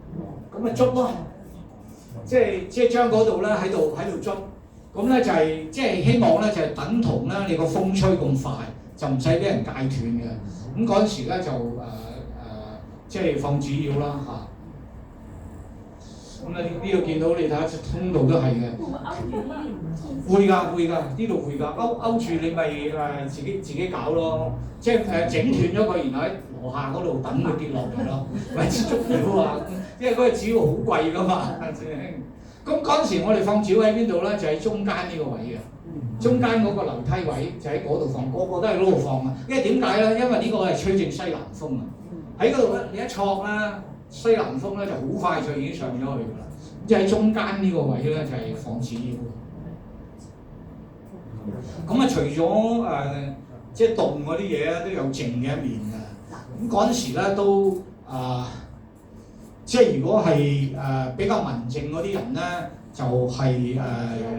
咁咪捉咯，即係將嗰度咧喺度捉，咁咧就係、即係希望咧就係、等同咧你個風吹咁快，就唔使俾人戒斷嘅。咁嗰陣時咧就即係放紙鷂啦嚇。咁咧呢度見到你睇下通道都係嘅。會㗎，呢度會㗎，勾住你咪自己搞咯，即係整斷咗佢，然後喺樓下嗰度等佢跌落嚟咯，為之捉鳥啊！因為嗰個紙鷂好貴㗎嘛，咁嗰陣時我哋放紙鷂喺邊度咧？就喺中間呢個位嘅，中間嗰個樓梯位就喺嗰度放，個個都喺嗰度放啊！因為點解咧？因為呢個係吹正西南風啊！喺嗰度咧，你一錯啦，西南風咧就好快就已經上咗去㗎啦。即係喺中間呢個位咧就係放紙鷂。咁啊，除咗即係動嗰啲嘢咧，都有靜嘅一面嘅。咁嗰陣時咧都即係如果係比較文靜嗰啲人咧，就係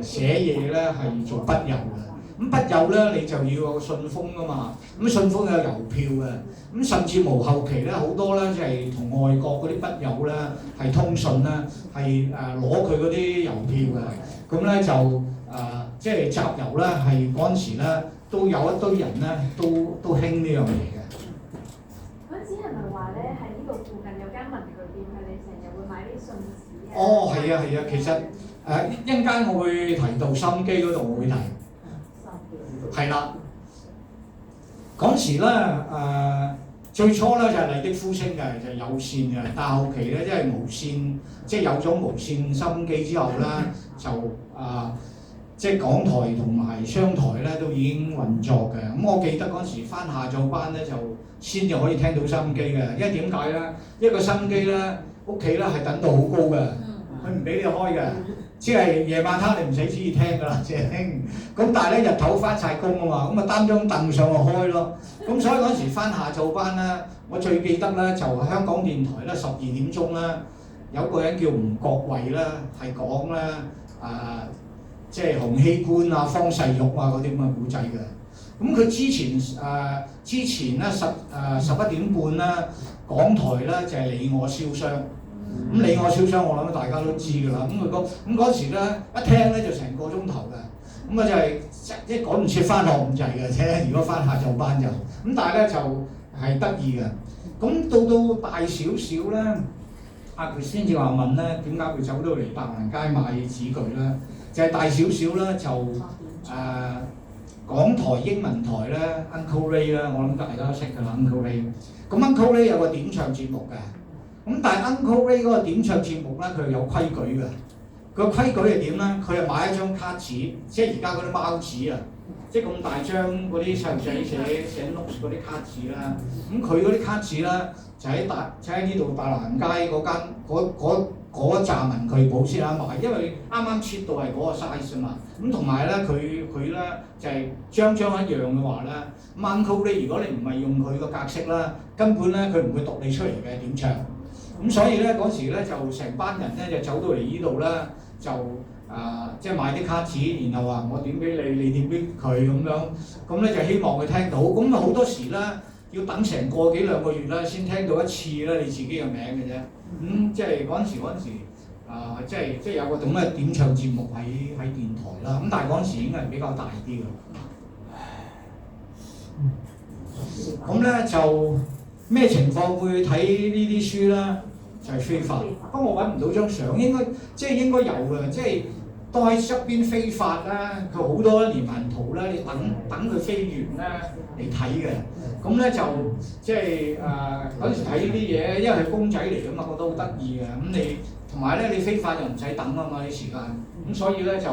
寫嘢咧係做筆友嘅。咁筆友咧你就要有個信封㗎嘛，咁信封有郵票嘅。咁甚至無後期咧好多咧就係同外國嗰啲筆友咧係通訊咧，係攞佢嗰啲郵票嘅。咁咧就即係集郵咧，係嗰陣時咧都有一堆人咧都興呢樣嘢嘅。嗰陣時係咪話咧喺呢度附近有間文具店，佢哋成日會買啲信紙啊？哦，係啊，其實一陣間我會提到心機嗰度，我會提。係啦，嗰陣時咧最初咧就係麗的呼聲嘅，就係有線嘅，但係後期咧即係無線，即係有咗無線心機之後咧，就即係港台同埋商台咧都已經運作嘅。咁我記得嗰陣時返下晝班咧就先至可以聽到收音機嘅，因為點解咧？一個收音機咧屋企咧係等到好高嘅，佢唔俾你開嘅，即係夜晚黑你唔使旨意聽㗎啦，即係聽。咁但係咧日頭返晒工啊嘛，咁啊擔張凳上去開咯。咁所以嗰陣時返下晝班咧，我最記得咧就香港電台咧12點鐘咧有個人叫吳國衛咧係講咧即係洪熙官啊、方世玉啊嗰啲咁嘅古仔嘅。咁佢之前咧11點半咧，港台咧就係你我燒傷。咁你我燒傷我諗大家都知㗎啦。咁嗰時咧一聽咧就成個鐘頭嘅。咁啊就係即係趕唔切返學咁滯嘅啫。如果返下晝班就咁，但係咧就係得意嘅。咁到大少少咧，佢先至話問咧點解佢走到嚟白蘭街買紙具咧？就係大少少啦，就港台英文台咧 Uncle Ray 啦，我諗大家都識㗎啦 Uncle Ray。咁 Uncle Ray 有個點唱節目嘅，咁但係 Uncle Ray 嗰個點唱節目咧，佢係有規矩嘅。佢個規矩係點咧？佢係買一張卡紙，即係而家嗰啲貓紙啊，即係咁大張嗰啲細路仔寫 notes 嗰啲卡紙啦。咁佢嗰啲卡紙咧就喺呢度大蘭街嗰間嗰紮文具鋪先啱買，因為啱啱切到係嗰個 size 啊嘛。咁同埋咧，佢咧就係張一樣嘅話咧，Uncle Ray如果你唔係用佢個格式啦，根本咧佢唔會讀你出嚟嘅點唱。咁所以咧嗰時咧就成班人咧就走到嚟呢度啦，就即係買啲卡紙，然後話我點俾你，你點俾佢咁樣。咁咧就希望佢聽到。咁好多時咧要等成個幾兩個月啦，先聽到一次咧你自己嘅名嘅啫。即係嗰陣時即係有個咁嘅點唱節目喺電台啦。咁但係嗰陣時應該係比較大啲嘅。咁咧就咩情況會睇呢啲書咧？就係非法。不過我揾唔到張相，應該有嘅，即係都喺側邊飛法啦。佢好多連環圖咧，你等佢飛完咧嚟睇嘅。咁咧就即係嗰陣時睇呢啲嘢，因為係公仔嚟㗎嘛，覺得好得意嘅。咁你同埋咧，你飛法又唔使等啊嘛啲時間。咁所以咧就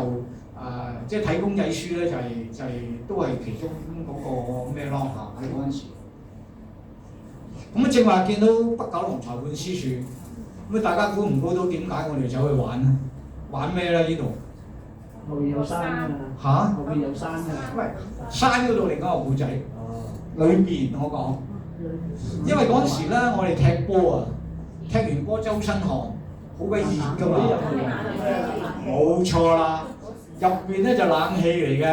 即係睇公仔書咧，就係都係其中嗰個咩咯嚇喺嗰陣時。咁正話見到北九龍裁判司署，咁大家估唔估到點解我哋走去玩咧？玩咩咧？呢度後面有山啊！嚇？後面有山啊！喂，山嗰度另一個故仔。裏邊我講，因為嗰陣時咧，我哋踢波啊，踢完波周身汗，好鬼熱㗎嘛，冇錯啦，入邊咧就冷氣嚟嘅，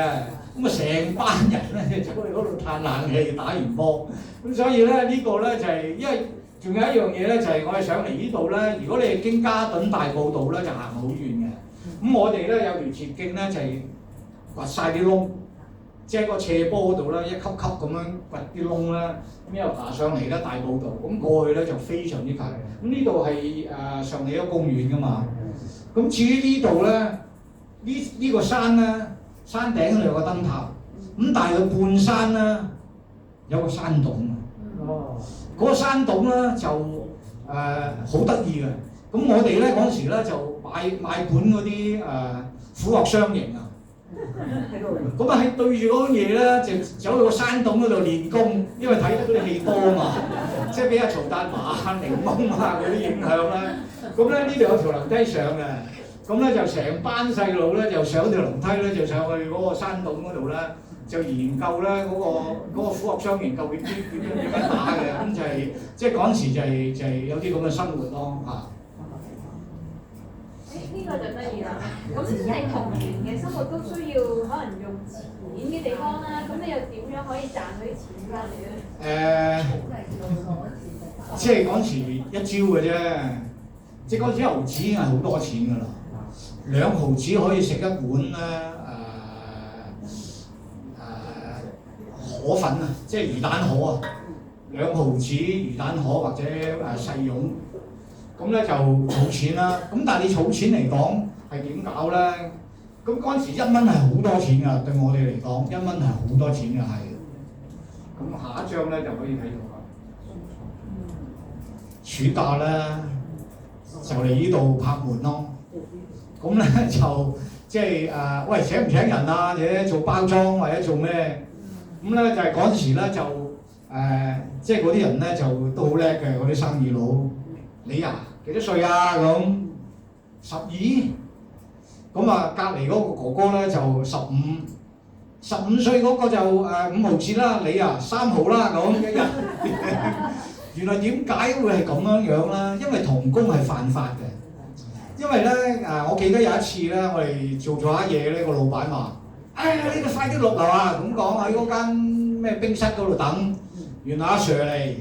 咁啊成班人咧就去嗰度嘆冷氣，打完波，咁所以咧呢個咧就係因為仲有一樣嘢咧就係我哋上嚟呢度咧，如果你係經嘉頓大埔道咧就行好遠嘅，咁我哋咧有條捷徑咧就係掘晒啲窿。即係個斜坡嗰度咧，一級級咁樣掘啲窿啦，咁又爬上嚟咧大埔道，咁過去咧就非常之近。咁呢度係上里一公園㗎嘛。咁至於呢度咧，呢個山咧，山頂嗰度有個燈塔，咁但係佢半山咧有個山洞。嗰個山洞咧就好得意嘅。咁我哋咧嗰陣時咧就買本嗰啲虎鶴雙形啊。咁啊喺對住嗰樣嘢咧，就走去個山洞嗰度練功，因為睇得嗰啲戲多啊嘛，即係俾阿曹達華、檸檬啊嗰啲影響啦。咁咧呢度有條樓梯上嘅，咁咧就成班細路咧就上條樓梯咧就上去嗰個山洞嗰度咧，就研究咧嗰個虎鶴雙形究竟點樣打嘅，咁就係即係嗰陣時就係有啲咁嘅生活咯嚇。呢個就得意啦。咁你童年嘅生活都需要可能用錢嘅地方啦，咁你又點樣可以賺到啲錢翻嚟咧？即係嗰陣時一招嘅啫，即係嗰陣時1毫子已經係好多錢㗎啦，2毫子可以食一碗咧河粉啊，即係魚蛋河啊，2毫子魚蛋河或者細蓉。咁咧就儲錢啦，咁但係你儲錢嚟講係點搞咧？咁嗰陣時1蚊係好多錢㗎，對我哋嚟講1蚊係好多錢㗎係。咁下一張咧就可以睇到啦。暑假咧就嚟呢度拍門咯，咁咧就即係喂請唔請人啊？或者做包裝或者做咩？咁咧就係嗰陣時咧就即係嗰啲人咧就都好叻嘅嗰啲生意佬。你啊幾多歲啊咁？12，咁啊隔離嗰個哥哥咧就15歲嗰個就5毫子啦，你啊3毫啦咁一日。原來點解會係咁樣樣咧？因為童工係犯法嘅。因為咧我記得有一次咧，我哋做咗下嘢咧，個老闆話：你哋快啲落樓啊！咁講喺嗰間咩冰室嗰度等。原來阿 Sir 嚟。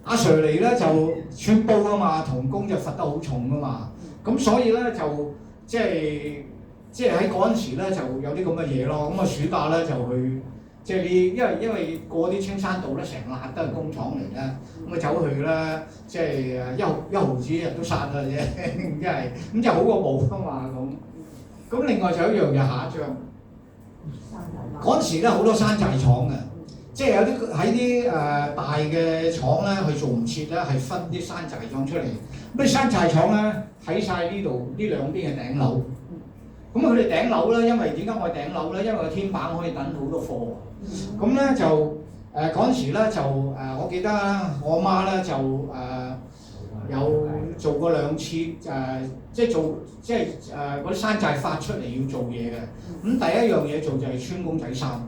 阿 Sir 嚟咧就穿煲啊嘛，童工就罰得好重啊嘛，咁所以咧就即係喺嗰陣時咧就有啲咁嘅嘢咯。咁啊暑假咧就去即係啲，因為過啲青山道咧成笪都係工廠嚟咧，咁啊走去咧即係一毫子人都殺啦啫，真係咁就好過冇啊嘛咁。咁另外就有一樣嘢，下一張，嗰陣時咧好多山寨廠嘅。即係有啲喺啲大嘅廠咧，佢做唔切咧，係分啲山寨廠出嚟。咁啲山寨廠咧喺晒呢度呢兩邊嘅頂樓。咁佢哋頂樓咧，因為點解我頂樓咧？因為個天板可以等好多貨。咁咧就嗰陣時咧就我記得我媽咧就有做過2次即係嗰啲山寨發出嚟要做嘢嘅。咁第一樣嘢做就係穿公仔衫。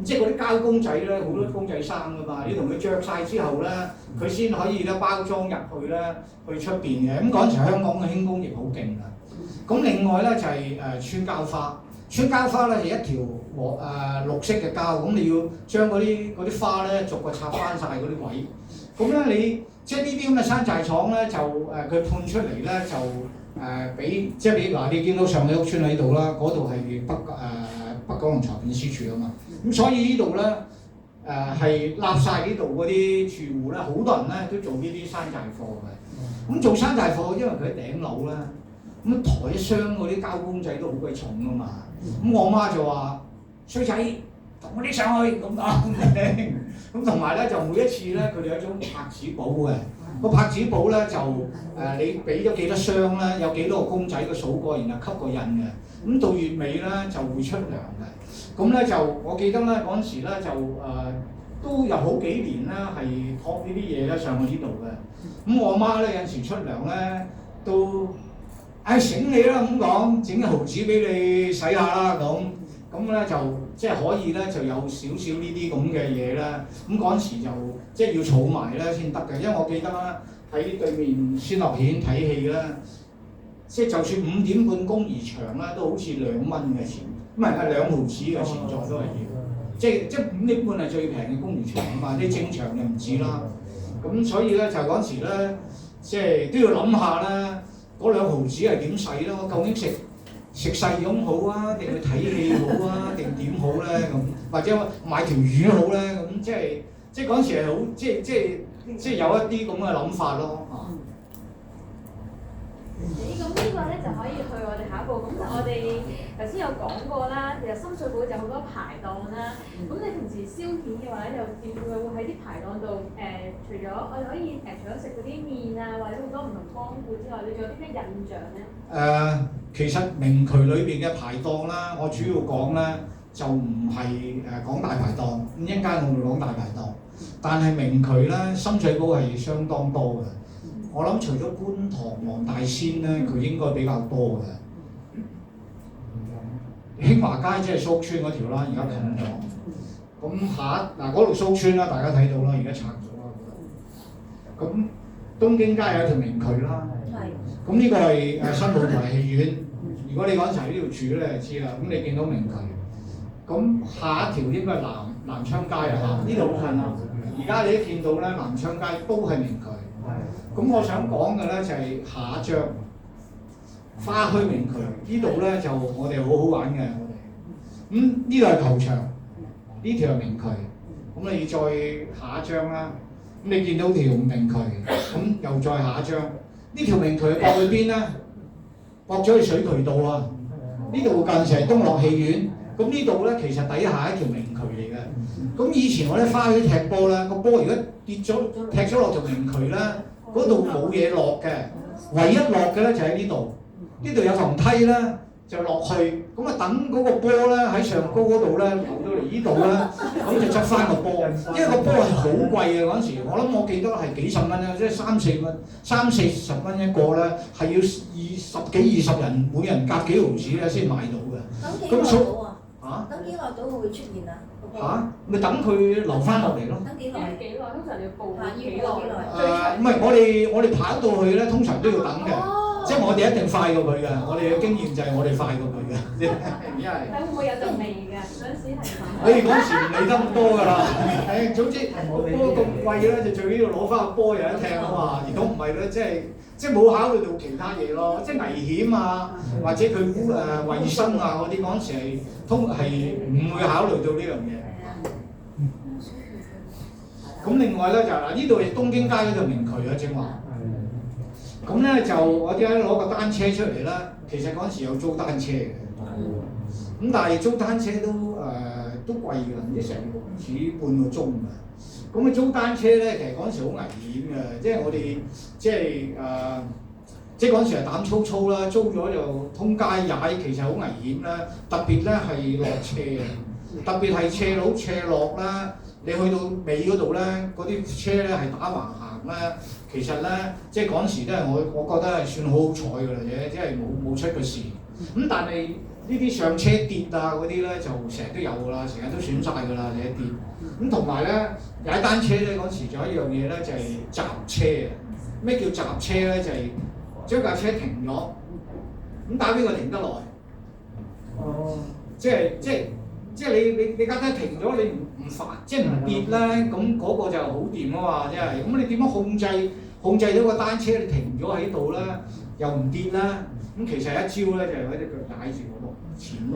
即係嗰啲膠公仔咧，好多公仔衫㗎嘛，你同佢着晒之後咧，佢先可以咧包裝入去咧，去出邊嘅。咁嗰陣時香港嘅輕工業好勁㗎。咁另外咧就係穿膠花，穿膠花咧係一條綠色嘅膠，咁你要將嗰啲花咧逐個插翻晒嗰啲位。咁咧你即係呢啲咁嘅山寨廠咧，就佢判出嚟咧就俾即係譬如話你見到上里屋村喺度啦，嗰度係北九龍財政司署啊嘛。咁所以呢度咧係立晒呢度嗰啲住戶咧，好多人咧都做呢啲山寨貨嘅。咁做山寨貨，因為佢喺頂樓啦，咁抬一箱嗰啲膠公仔都好鬼重㗎嘛。咁我媽就話：衰仔，同我哋上去咁啊！咁同埋咧就每一次咧，佢哋有一種拍紙簿嘅。個拍紙簿咧就你俾咗幾多箱咧，有幾多個公仔佢數過，然後吸個印嘅。咁到月尾咧就會出糧嘅。咁咧就我記得咧嗰陣時咧就都有好幾年啦，係託呢啲嘢咧上去呢度嘅。咁我媽咧有陣時出糧咧都醒你啦咁講，整1毫子俾你使下啦咁。咁咧就即係可以咧就有少少呢啲咁嘅嘢啦。咁嗰陣時就即係要儲埋咧先得嘅，因為我記得啦喺對面先樂顯睇戲啦。即係就算5點半公餘場啦，都好似2蚊嘅錢，唔係2毫子嘅錢在都係要。即5點半係最平嘅公餘場啊嘛，啲正場就唔止啦。咁所以咧就嗰時咧，即係都要諗下啦，嗰2毫子係點使咯？究竟食細蓉好啊，定去睇戲好啊，定點好咧咁？或者買條魚好咧咁？即係嗰時係好即係有一啲咁嘅諗法咯嚇。咁呢個咧就可以去我哋下一步。咁我哋頭先有講過啦，其實深水埗就好多排檔啦。咁你平時消遣嘅話咧，又會喺啲排檔度除咗我哋可以除咗食嗰啲麵啊，或者好多唔同光顧之外，你仲有啲咩印象咧？其實明渠裏邊嘅排檔啦，我主要講咧就唔係講大排檔，咁一陣間我會講大排檔。但係明渠咧，深水埗係相當多嘅。我諗除咗觀塘黃大仙咧，佢應該比較多嘅。興華街即係蘇屋村嗰條啦，而家冚咗。咁嗱嗰度蘇屋村啦，大家睇到啦，而家拆咗啦嗰度。咁東京街有條明渠啦。咁呢個係新舞台戲院。如果你嗰陣喺呢度住咧，就知啦。咁你見到明渠。咁下一條應該係南昌街啊，呢度好近啦。而家你都見到咧，南昌街都係明渠。咁我想講嘅咧就係下一張花墟明渠呢度咧就我哋好好玩嘅，我哋咁呢度係球場，呢條係明渠，咁你再下一張啦，咁你見到條明渠，咁又再下一張，呢條明渠駁去邊咧？駁咗去水渠道啊！呢度近成東樂戲院，咁呢度咧其實底下係一條明渠嚟嘅。咁以前我哋花墟踢波咧，個波如果跌咗踢咗落條明渠咧。嗰度冇嘢落嘅，唯一落嘅咧就喺呢度。呢度有堂梯咧，就落去。咁啊等嗰個波咧喺上高嗰度咧流到嚟呢度咧，咁就執翻個波。因為個波係好貴嘅嗰陣時，我記得係幾十蚊啦，即係30-40蚊一個咧，係要10幾20人，每人夾幾毫子咧先買到嘅。等幾耐到啊？嚇？等幾耐到會出現啊？咪等佢流翻落嚟咯。等幾耐？通常你要報幾耐？唔係我哋跑到去咧，通常都要等嘅，即係我哋一定快過佢嘅。我哋嘅經驗就係我哋快過佢嘅，因為但會唔會有陣味㗎？嗰陣時係嗰陣時唔理得咁多㗎啦。總之個波咁貴咧，就最緊要攞翻個波有得踢啊嘛。如果唔係咧，即係冇考慮到其他嘢咯，即係危險啊，或者佢衞生啊嗰啲嗰陣時係唔會考慮到呢樣嘢。咁另外咧就嗱，呢度係東京街嗰條明渠啊，正話。咁咧就我點解攞個單車出嚟啦？其實嗰陣時有租單車嘅。咁但係租單車都貴㗎，唔知成6至半個鐘㗎。咁啊租單車咧，其實嗰陣時好危險嘅，即係我哋即係嗰陣時係膽粗粗啦，租咗就通街踩，其實好危險啦。特別咧係落斜啊，特別係斜路斜落啦。你去到尾嗰度咧，嗰啲車咧係打橫行咧，其實咧即係嗰陣時都係我覺得係算好好彩㗎啦啫，即係冇出過事。咁但係呢啲上車跌啊嗰啲咧就成日都有㗎啦，成日都損晒㗎啦，你一跌。咁同埋咧踩單車咧嗰陣時仲有一樣嘢咧就係閘車啊！咩叫閘車咧？就係將架車停咗，咁打邊個停得耐？即係你架車停咗，你唔煩，即係唔跌咧，咁嗰個就好掂啊嘛，即係。咁你點樣控制到個單車你停咗喺度咧，又唔跌啦？咁其實一招咧就係揾隻腳踩住個轆前轆，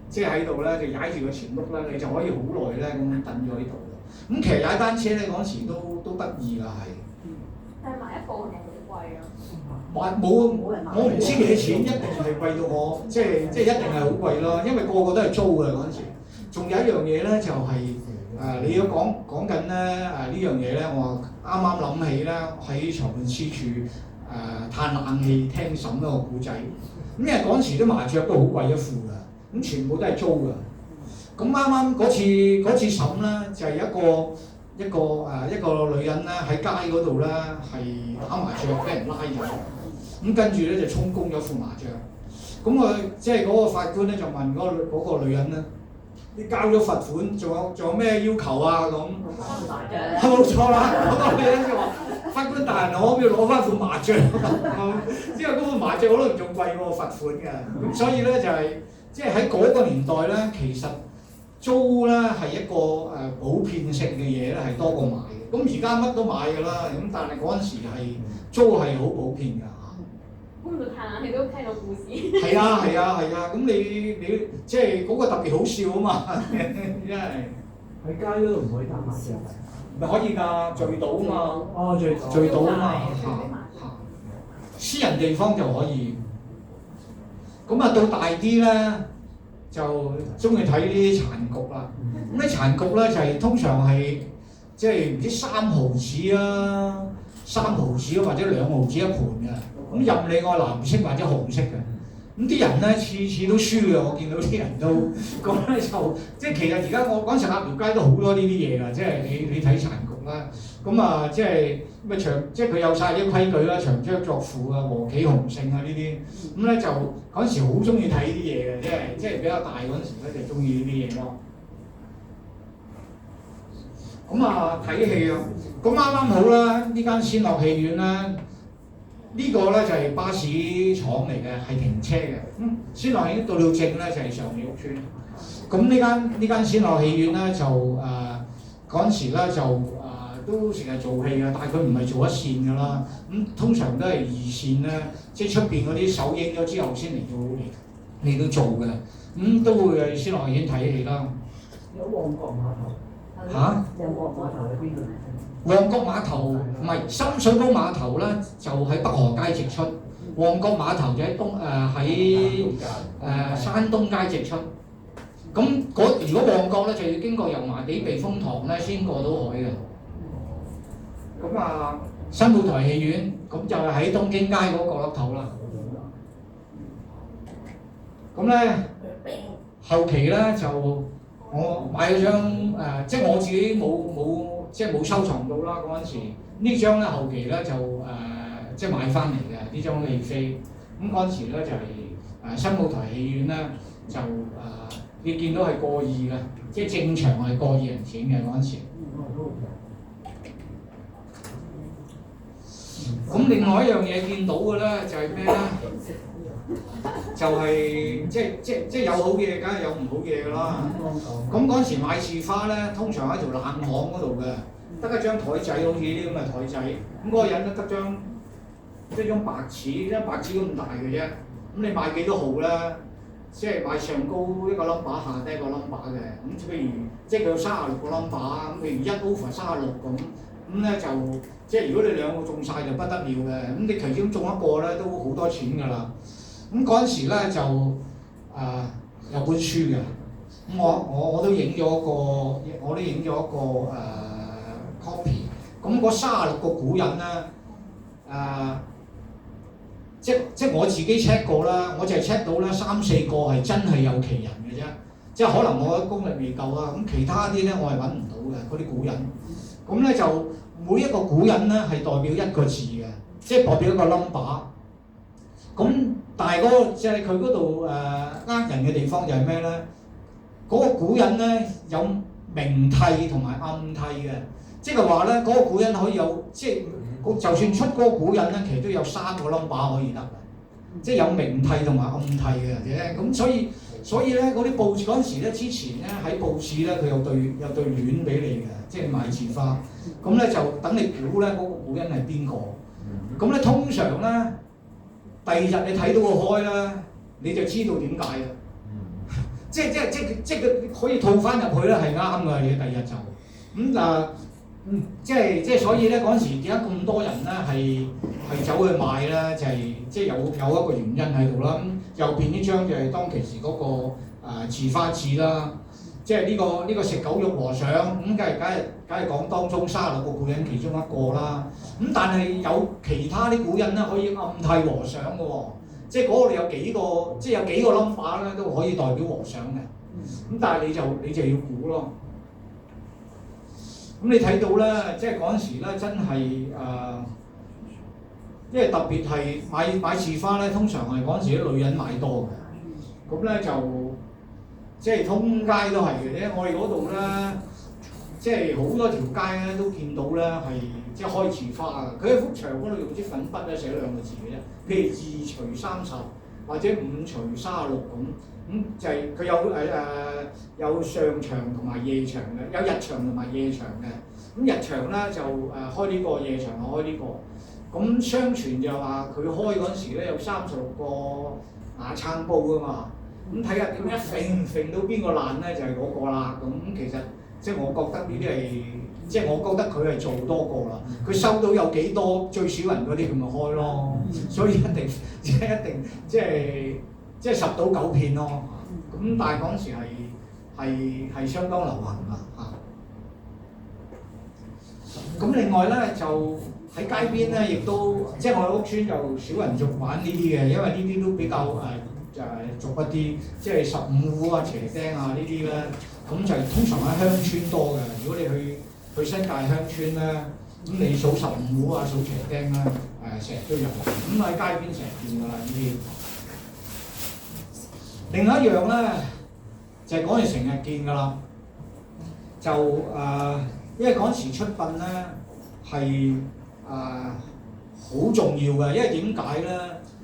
即係喺度咧就踩住個前轆咧，你就可以好耐咧咁樣等咗喺度。咁其實踩單車咧嗰陣時都得意㗎係。但係買一部係咪好貴啊？冇，我唔知幾多錢，一定係貴到我，即係一定係好貴咯，因為個個都係租嘅嗰陣時。仲有一樣嘢咧，就係你要講緊咧呢樣嘢咧，我啱啱諗起咧喺裁判司處嘆冷氣聽審嗰個故仔。咁因為嗰陣時啲麻雀都好貴一副㗎，咁全部都係租㗎。咁啱啱嗰次審咧，就係一個女人咧喺街嗰度咧係打麻雀俾人拉咗，咁跟住咧就充公咗副麻雀。咁佢即係嗰個法官咧就問嗰個女人咧：你交咗罰款，仲有咩要求啊？咁冇錯啦，嗰個女人就話：法官大人，我可唔可以攞翻副麻將？因為嗰副麻將可能仲貴過罰款嘅。咁所以咧就係即係喺嗰個年代咧，其實租咧係一個普遍性嘅嘢咧，係多過買嘅。咁而家乜都買㗎啦，咁但係嗰陣時係租係好普遍㗎。搬到嘆冷氣都聽到故事。係啊，咁你即係嗰個特別好笑啊嘛，因為喺街嗰度唔可以打麻將。咪可以㗎，聚賭啊嘛。哦，聚賭啊嘛，私人地方就可以。咁啊到大啲咧，就中意睇啲殘局啦。咁啲殘局咧就係通常係即係唔知3毫子啊、3毫子或者2毫子一盤嘅。咁任你個藍色或者紅色嘅。咁啲人咧次次都輸嘅，我見到啲人都咁咧就即係其實而家我嗰陣時鴨寮街都好多呢啲嘢㗎，即係你睇殘局啦。咁啊即係咩長即係佢有晒啲規矩啦，長章作父啊、和棋雄勝啊呢啲。咁咧就嗰陣時好中意睇呢啲嘢嘅，即係比較大嗰陣時咧就中意呢啲嘢咯。咁啊睇戲啊，咁啱啱好啦，呢間仙樂戲院咧。呢個咧就係巴士廠嚟嘅，係停車嘅。仙樂戲院到正咧就係上美屋村。咁呢間仙樂戲院咧就嗰陣時咧就都成日做戲嘅，但係佢唔係做一線㗎啦。通常都係二線咧，即係出邊嗰啲首映咗之後先嚟到做嘅。都會去仙樂戲院睇戲啦。有旺角碼頭。嚇？旺角碼頭喺邊度？旺角碼頭唔係深水埗碼頭咧，就喺北河街直出；旺角碼頭就喺山東街直出。咁如果旺角咧，就要經過油麻地避風塘咧，先過到海嘅。咁新舞台戲院咁就係喺東京街嗰個角落頭啦。咁咧後期咧就我買咗張即係我自己冇收藏到啦嗰陣時，呢張咧後期咧就即係買翻嚟嘅呢張戲飛。咁嗰陣時咧就係新舞台戲院咧就你見到係過二嘅，即係正常係過2人錢嘅嗰陣時。咁另外一樣嘢見到嘅咧就係咩咧？就係即係有好嘢，梗係有唔好嘢㗎啦。咁嗰陣時買字花咧，通常喺條冷巷嗰度嘅，得一張台仔，好似呢啲咁嘅台仔。咁嗰個人都得張白紙，張白紙咁大嘅啫。咁你買幾多號咧？即係買上高一個 number， 下低一個 number 嘅。咁譬如即係佢有36個 number，咁譬如1 over 36咁。咁咧就即係如果你2個中晒就不得了嘅。咁你其中中一個咧都好多錢㗎啦。咁嗰陣時咧就有本書嘅。咁我都影咗一個copy。咁嗰36個古人咧即係我自己 check 過啦，我就係 check 到咧3-4個係真係有其人嘅啫。即係可能我嘅功力未夠啊。咁其他啲咧我係揾唔到嘅嗰啲古人。咁咧就每一個古人咧係代表一個字嘅，即係代表一個 number。咁但係即係佢嗰度人嘅地方就係咩咧？嗰個古人咧有明替同埋暗替嘅，即係話咧嗰個古人可以有即係就算出嗰個古人咧，其實都有3個 number 可以得嘅，即係有明替同埋暗替嘅啫。咁所以咧嗰啲報紙嗰陣時咧，之前咧喺報紙咧佢有對聯俾你嘅，即係賣字花。咁咧就等你估咧嗰個古人係邊個。咁咧通常咧第2日你睇到個開咧，你就知道點解啦。即係佢可以套翻入去咧係啱嘅嘢，第2日就咁即係所以咧嗰陣時點解咁多人咧係走去買咧？就係即係有一個原因喺度啦。咁右邊呢張就係當其時嗰個字花字啦，即係呢個食狗肉和尚咁，梗係講當中36個古人其中一個啦。咁但係有其他啲古人咧可以暗替和尚嘅喎，即係嗰個你有幾個 number 咧都可以代表和尚嘅。咁但係你就要估咯。咁你睇到咧，即係嗰陣時咧，真係因為特別係買字花咧，通常係嗰陣時啲女人買多嘅。咁咧就即係通街都係嘅啫。我哋嗰度咧，即係好多條街咧都見到咧係即係開字花㗎。佢喺幅牆嗰度用支粉筆咧寫兩個字嘅啫，譬如2除30或者5除36咁，就係佢有上場同埋夜場嘅，有日場同埋夜場嘅。咁日場咧就開呢個，夜場就開呢個。咁相傳就話佢開嗰陣時咧有36個瓦撐煲㗎嘛。咁睇下點樣揈到邊個爛咧，就係嗰個啦。咁其實即係我覺得呢啲係，即係我覺得佢係做多個啦。佢收到有幾多最少人嗰啲，佢咪開咯。所以一定即係10到9片咯。咁但係嗰陣時係相當流行㗎嚇。咁另外咧就喺街邊咧，亦都即係我哋屋村就少人續玩呢啲嘅，因為呢啲都比較就係俗一啲，即係15糊啊、斜釘啊呢啲咧，咁就通常喺鄉村多嘅。如果你去新界鄉村咧，咁你數15糊啊、數斜釘咧，成日都有。咁喺街邊成日見㗎啦呢啲。另外一樣咧，就係嗰陣成日見㗎啦，就因為嗰陣時出殯咧係好重要嘅，因為點解咧？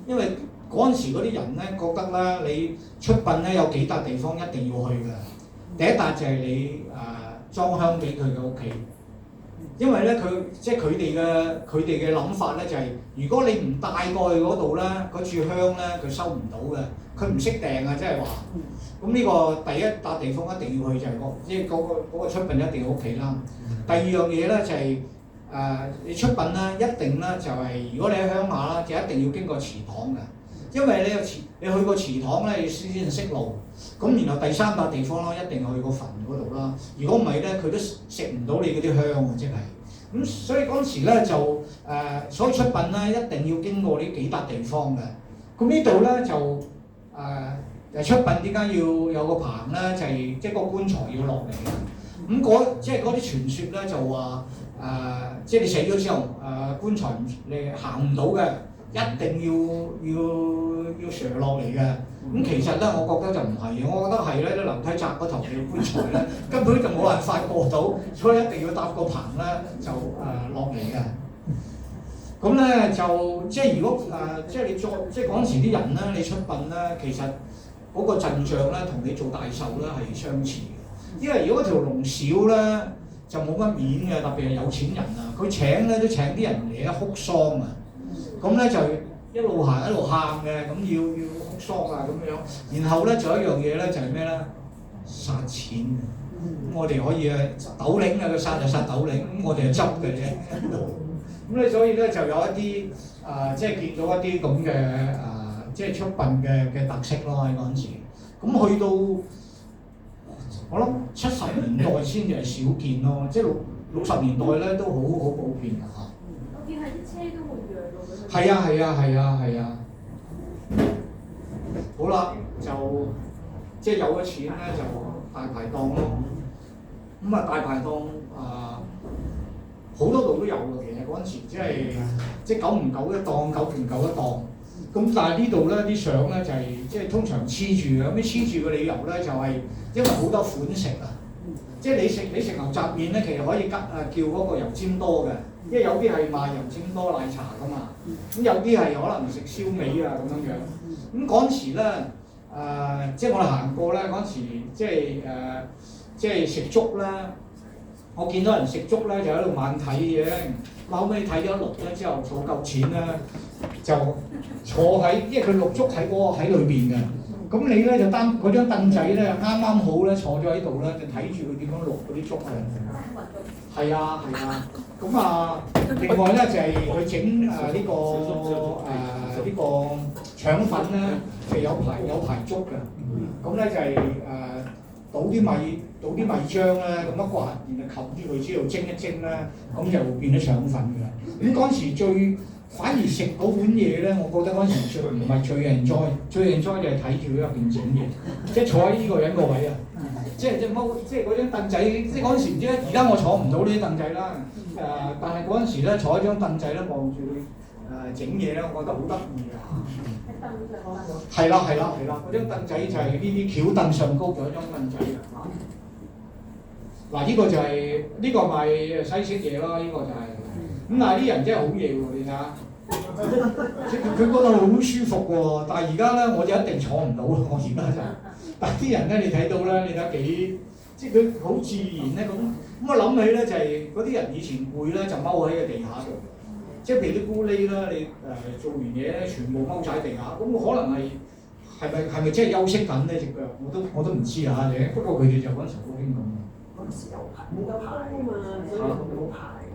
因為嗰陣時嗰啲人咧覺得咧，你出殯咧有幾笪地方一定要去嘅。第一笪就係你裝香俾佢嘅屋企，因為咧即係佢哋嘅諗法咧就係、是，如果你唔帶過去嗰度咧，嗰柱香咧佢收唔到嘅，佢唔識訂啊，即係話。咁呢個第一笪地方一定要去就係即係嗰個出殯一定要屋企啦。第二樣嘢咧就係、你出殯咧一定咧就係、如果你喺鄉下啦，就一定要經過祠堂嘅。因為你去過祠堂咧，你先識路。咁然後第三笪地方啦，一定去個墳嗰度啦。如果唔係咧，佢都食唔到你嗰啲香啊，即係。咁所以嗰陣時咧就所以出殯咧一定要經過呢幾笪地方嘅。咁呢度咧就出殯點解要有個棚咧？就係即係個棺材要落嚟嘅。咁即係嗰啲傳說咧就話即係你死咗之後棺材你行唔到嘅。一定要上落嚟嘅，咁其實咧，我覺得就唔係嘅，我覺得係咧，啲樓梯窄嗰頭嘅棺材咧，根本就冇辦法過到，所以一定要搭個棚咧就落嚟嘅。咁咧就即係如果即係你即係嗰陣時啲人咧，你出殯咧，其實嗰個陣仗咧同你做大壽咧係相似嘅，因為如果條龍少咧就冇乜面嘅，特別係有錢人啊，佢請咧都請啲人嚟咧哭喪啊。咁咧就一路行一路喊嘅，咁要哭喪啊咁樣。然後咧仲有一樣嘢咧就係咩咧？殺錢。咁我哋可以斗零啊，佢殺就殺斗零，咁我哋係執嘅啫。咁咧所以咧就有一啲即係見到一啲咁嘅即係出殯嘅特色咯喺嗰陣時。咁去到我諗70年代先至係少見咯，即係60年代咧都好普遍嘅嚇。我見係啲車都會讓到佢。係啊。好啦，就即係有咗錢咧，就大排檔咯。咁大排檔好多度都有嘅，其實嗰陣時即係久唔久一檔，久唔久一檔。咁但係呢度咧啲相咧就係即係通常黐住嘅，咁黐住嘅理由咧就係因為好多款式啊。即係你食牛雜麵咧，其實可以叫嗰個油尖多嘅。因為有啲係賣油尖多奶茶㗎嘛，咁有啲係可能食燒味啊咁樣樣。咁嗰陣時咧，即係我哋行過咧嗰陣時，即係食粥咧，我見到人食粥咧就喺度猛睇嘅，後尾睇咗一輪咧之後儲夠錢咧，就坐喺，因為佢淥粥喺裏邊嘅，咁你咧就擔嗰張凳仔咧啱啱好咧坐咗喺度咧，就睇住佢點樣淥嗰啲粥啊。係啊，咁另外咧就係佢整呢個腸粉咧，就有排粥嘅。咁咧就係倒啲米漿咧，咁一刮，然後冚住佢之後蒸一蒸咧，咁就變咗腸粉㗎。咁嗰陣時反而食嗰碗嘢咧，我覺得嗰陣時唔係最 enjoy，最 enjoy 就係睇住佢入邊整嘢，即係坐喺呢個人個位啊。即係嗰張凳仔，即係嗰陣時唔知咧，而家我坐唔到呢啲凳仔啦。但係嗰陣時咧，坐喺張凳仔咧，望住佢整嘢咧，我覺得好得意啊！係啦，嗰張凳仔就係呢啲轎凳上高咗一張凳仔啊！嗱，呢個就係呢個賣西式嘢咯，呢個就係咁但係啲人真係好嘢喎，你睇下，即係佢覺得好舒服喎。但係而家咧我就一定坐唔到咯，我而家就。但係啲人咧，你睇到咧，你睇下幾，即係佢好自然咧咁。咁我諗起咧就係嗰啲人以前攰咧就踎喺個地下度，即係譬如啲咕喱啦，你做完嘢咧全部踎晒喺地下，咁我可能係咪真係休息緊呢隻腳？我都唔知啊，不過佢哋就嗰陣時好興咁。嗰陣時有排冇得排啊嘛，所以冇排嘅。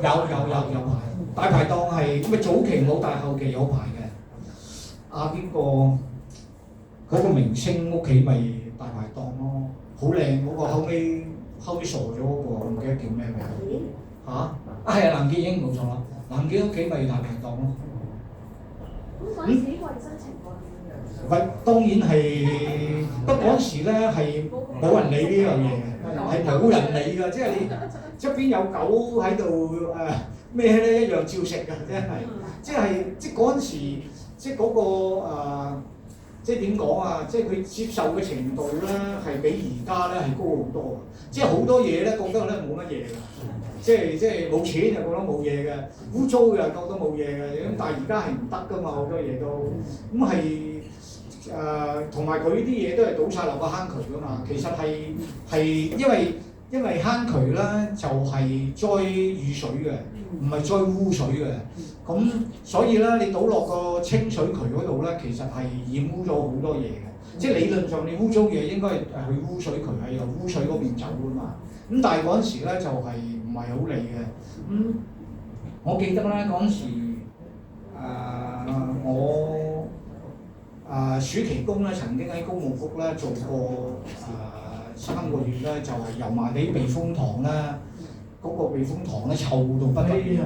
有排，大排檔係咁咪早期冇，但係後期有排嘅。邊個嗰個明星屋企咪大排檔咯，好靚嗰個，後尾傻咗嗰個，我唔記得叫咩名。係啊，藍潔瑛冇錯啦，藍潔瑛屋企咪大排檔咯。咁嗰陣時衞生情況點樣？喂，當然係，不過嗰陣時咧係冇人理呢樣嘢嘅，係冇人理㗎，即係你側邊有狗喺度咩咧一樣照食㗎，即係嗰陣時，即係嗰個即係點講啊？即係佢接受嘅程度咧係比而家咧係高好多，即係好多嘢咧覺得咧冇乜嘢㗎。即係冇錢就覺得冇嘢嘅，污糟又覺得冇嘢嘅，咁但係而家係唔得㗎嘛，好多嘢都咁係同埋佢啲嘢都係倒晒落個坑渠㗎嘛。其實係因為坑渠咧就係栽雨水嘅，唔係栽污水嘅。咁所以咧你倒落個清水渠嗰度咧，其實係染污咗好多嘢嘅。即係理論上你污糟嘢應該係去污水渠係由污水嗰邊走㗎嘛。咁但係嗰陣時咧就係唔係好理嘅。我記得咧嗰陣時我暑期工咧曾經喺公務局咧做過3個月咧，就係油麻地避風塘咧嗰個避風塘咧臭到不得了。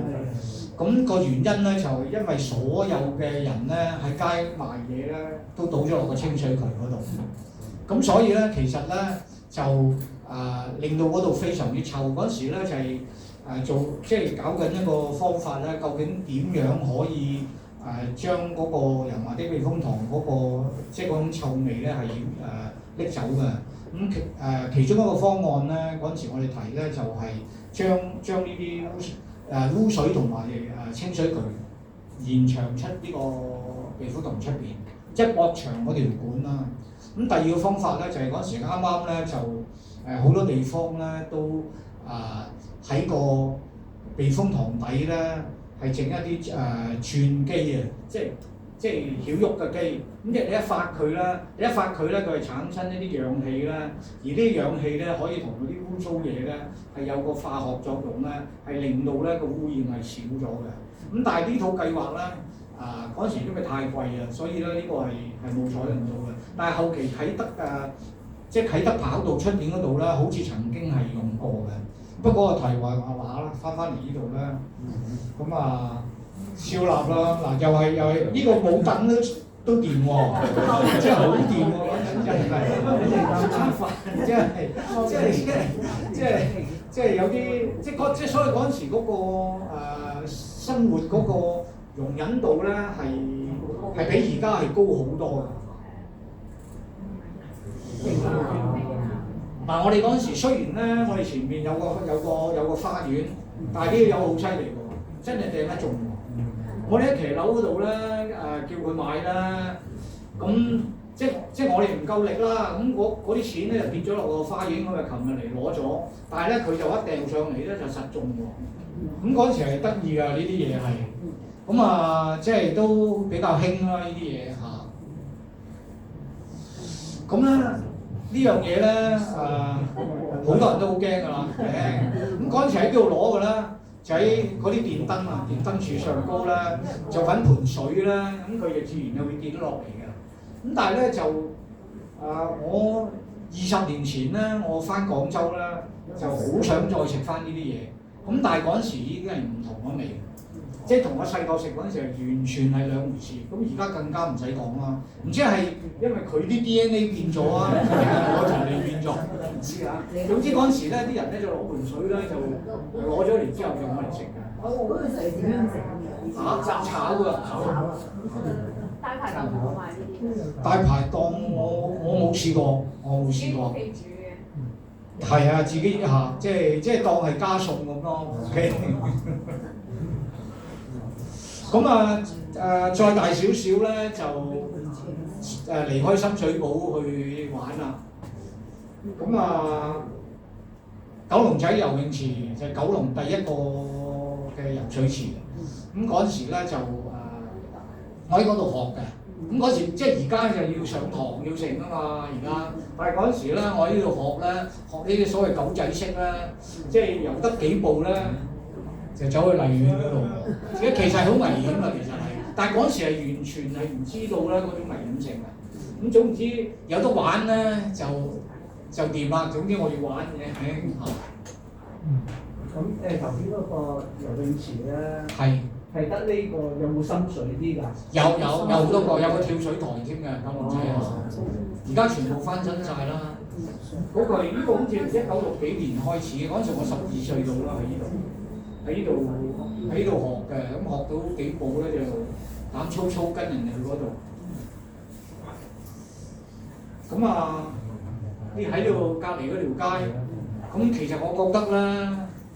咁個原因咧就係因為所有嘅人咧喺街賣嘢咧都倒咗落個清水渠嗰度。咁所以咧其實咧就令到嗰度非常之臭。嗰時咧就係即係搞緊一個方法咧，究竟點樣可以將嗰個油麻地避風塘嗰個即係嗰種臭味咧係拎走嘅。咁其中一個方案咧，嗰陣時我哋提咧就係將呢啲污水同埋清水渠延長出呢個避風塘出邊，即係駁長嗰條管啦。咁第二個方法咧就係嗰陣時啱啱咧就好多地方咧都喺個避風塘底咧係整一啲轉機啊，即係曉喐嘅機。咁即係你一發佢咧，佢係產生一啲氧氣啦，而呢啲氧氣咧可以同嗰啲污糟嘢咧係有個化學作用咧，係令到咧個污染係少咗嘅。咁但係呢套計劃咧嗰陣時因為太貴啊，所以咧呢個係冇採用到嘅。但係後期啟德即係啟德跑道出邊嗰度咧，好似曾經係用過嘅。不過題外話啦，翻嚟呢度咧，咁笑納啦，嗱又係呢個冇凳都掂喎，真係好掂喎，餐飯即係有啲即係所以嗰陣時嗰個生活嗰個容忍度咧係比而家係高好多嘅。嗱，我哋嗰陣時雖然咧，我哋前面有個花園，但係呢個友好犀利喎，真係掟得中喎。我哋喺騎樓嗰度咧，叫佢買啦，咁即係我哋唔夠力啦，咁嗰啲錢咧就跌咗落個花園，我哋琴日嚟攞咗，但係咧佢就一掟上嚟咧就實中喎。咁嗰陣時係得意㗎，呢啲嘢係，咁即係都比較興啦呢啲嘢嚇。咁咧。呢樣嘢咧，好多人都好驚㗎啦，咁嗰陣時喺邊度攞㗎咧？就喺嗰啲電燈電燈柱上高咧，就揾盆水啦，咁佢就自然就會跌咗落嚟嘅。咁但係咧就我20年前咧，我翻廣州咧，就好想再食翻呢啲嘢。咁但係嗰陣時已經係唔同咗味。即係同我細個食嗰陣時係完全係兩回事，咁而家更加唔使講啦。唔知係因為佢啲 DNA 變咗啊，定係我條脷變咗？唔知啊。總之嗰陣時咧，啲人咧就攞盆水咧就攞咗嚟之後就攞嚟食㗎。嗰陣時係點樣食㗎？炒㗎。大排檔冇賣呢啲。大排檔我冇試過，我冇試過。係啊，自己嚇，即係當係加餸咁咯。OK。咁啊再大少少咧就離開深水埗去玩啦。咁啊九龍仔游泳池就係九龍第一個嘅游水池。咁嗰陣時咧就我喺嗰度學嘅。咁嗰時即係而家就要上堂要成啊嘛，而家，但係嗰陣時咧，我喺呢度學呢啲所謂狗仔式咧，即係游得幾步咧，就走去荔園嗰度。其實係好危險啊，其實係，但係嗰陣時係完全係唔知道咧嗰種危險性嘅。咁總之有得玩咧就掂啦。總之我要玩嘅，嚇。咁頭先嗰個游泳池咧，係得呢個有冇深水啲㗎？有好多個，有個跳水台添嘅，九龍仔啊！而家全部翻新晒啦。嗰個呢個好似1960幾年開始，嗰陣時我12歲到啦，喺呢度學嘅，咁學到幾步咧就膽粗粗跟人哋去嗰度。咁啊，你喺度隔離嗰條街，咁其實我覺得咧，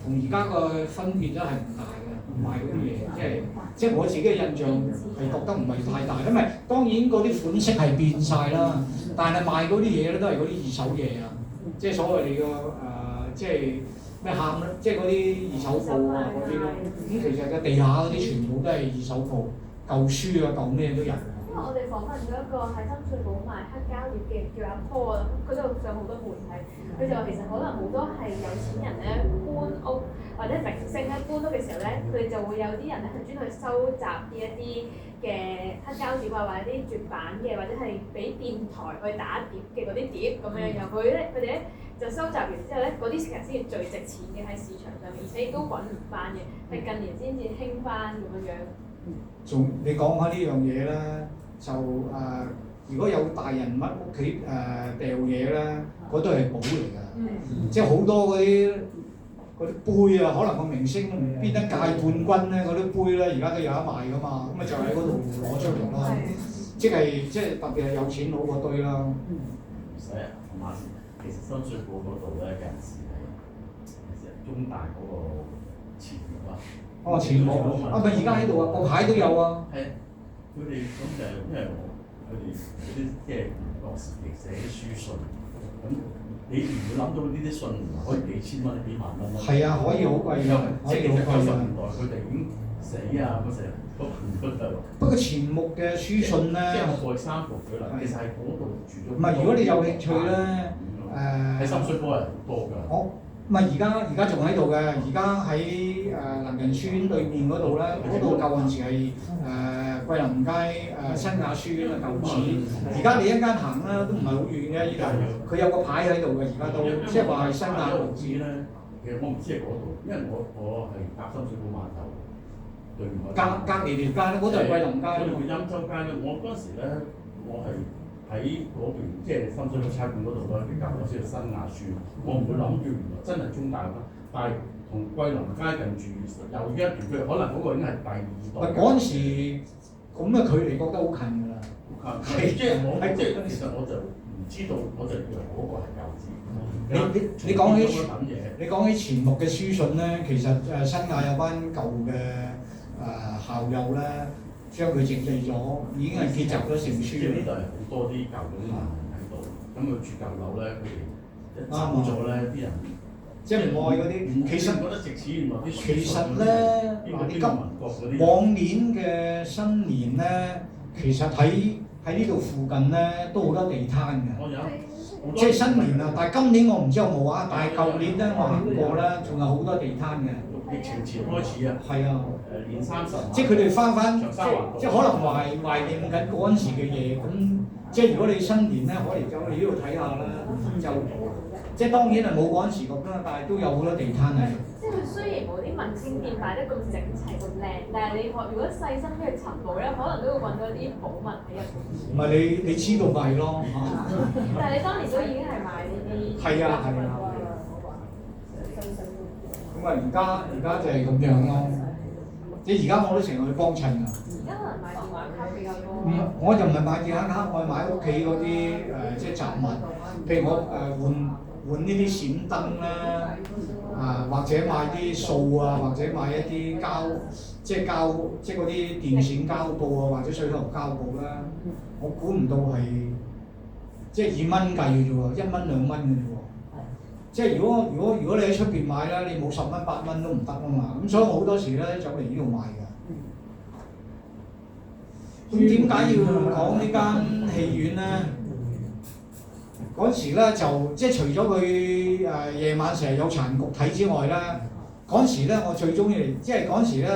同而家個分別咧係唔大嘅。賣嗰啲嘢，即係我自己嘅印象係覺得唔係太大，因為當然嗰啲款式係變晒啦，但係賣嗰啲嘢咧都係嗰啲二手嘢啊，即係所謂你個即係咩喊咧，即係嗰啲二手鋪啊嗰啲咯。咁其實嘅地下嗰啲全部都係二手鋪，舊書啊舊咩都有。因為我哋訪問咗一個喺深水埗賣黑膠碟嘅叫阿坡啊，佢都上好多媒體，佢就話其實可能好多係有錢人咧搬屋或者明星咧搬屋嘅時候咧，佢哋就會有啲人咧係專去收集一啲嘅黑膠碟啊，或者啲絕版嘅，或者係俾電台去打碟嘅嗰啲碟咁樣樣，佢哋咧就收集完之後咧，嗰啲其實先至最值錢嘅喺市場上面，而且亦都揾唔翻嘅，係近年先至興翻咁樣樣。仲你講開呢樣嘢咧？就如果有大人物屋企掉嘢咧，嗰都係寶嚟㗎。即係好多嗰啲杯啊，可能個明星邊一屆冠軍咧，嗰啲杯咧，而家都有得賣㗎嘛。咁啊就喺嗰度攞出嚟咯。即係特別係有錢佬嗰堆啦。唔使啊，同埋其實深水埗嗰度咧，有陣時係中大嗰個前門啊。哦，前門啊，咪而家喺度啊，個牌都有啊。係。佢哋咁就因為佢哋嗰啲即係當時期寫啲書信，咁你唔會諗到呢啲信可以幾千蚊、幾萬蚊咯。係啊，可以好貴㗎，即係其實90年代佢哋已經死啊嗰時個貧困就。不過錢穆嘅書信咧，即係我過去3個舉例，其實係嗰度住咗。唔係，如果你有興趣咧，喺深水埗係好多㗎。唔係而家仲喺度嘅，而家喺能仁書院對面嗰度咧，嗰度舊陣時係桂林街新亞書院嘅舊址。而家你一間行啦，都唔係好遠嘅依度，佢有個牌喺度嘅，而家都即係話係新亞舊址咧。其實我唔知係嗰度，因為我係搭深水埗碼頭對面。隔離條街咧，嗰度係桂林街。嗰度叫欽州街咧，我嗰陣時咧，我係喺嗰邊，即係深水埗差館嗰度咧，佢隔咗先係新亞書，我唔會諗住原來真係中大啦，但係同桂林街近住又一段距離，可能嗰個已經係第2代。嗰陣時咁嘅距離覺得好近㗎啦。即係其實我就唔知道，我就以為嗰個係舊址。你講起錢穆嘅書信咧，其實新亞有班舊嘅校友咧。將佢整理咗，已經係結集咗成書。即係呢度係好多啲舊嗰啲人喺度，咁佢住舊樓咧，佢哋走咗咧，啲人即係唔愛嗰啲。其實覺得值錢，原來啲書。其實咧，嗱，往年嘅新年咧，其實喺呢度附近咧都好多地攤嘅。我有，即係新年啊！但係今年我唔知有冇啊，但係舊年咧我行過咧，仲有好多地攤嘅。疫情前開始啊，係啊，年30，即係佢哋翻即係可能懷念緊嗰陣時嘅嘢，咁即係如果你新年咧，可以走去呢度睇下啦，就即係當然係冇嗰陣時咁啦，但係都有好多地攤喺度。即係佢雖然冇啲明星店擺得咁整齊咁靚，但係你如果細心啲去尋寶咧，可能都會揾到啲寶物喺入邊。唔係你知道咪係咯嚇？但係你當年都已經係買呢啲。係啊係啊。咁啊，而家就係咁樣咯。即係而家我都成日去幫襯㗎。而家可能買電話卡比較多。我就唔係買電話卡，我係買屋企嗰啲即係雜物。譬如我換呢啲閃燈啦，或者買啲掃啊，或者買一啲即係嗰啲電線膠布啊，或者水喉膠布啦，我估唔到係即係以蚊計嘅啫喎，1蚊2蚊嘅啫喎。即係如果你喺出邊買啦，你冇10蚊8蚊都唔得啊嘛。咁所以我好多時咧走嚟呢度買嘅。咁點解要講呢間戲院咧？嗰時咧就即係除咗佢夜晚成日有殘局睇之外咧，嗰時咧我最中意，即係嗰時咧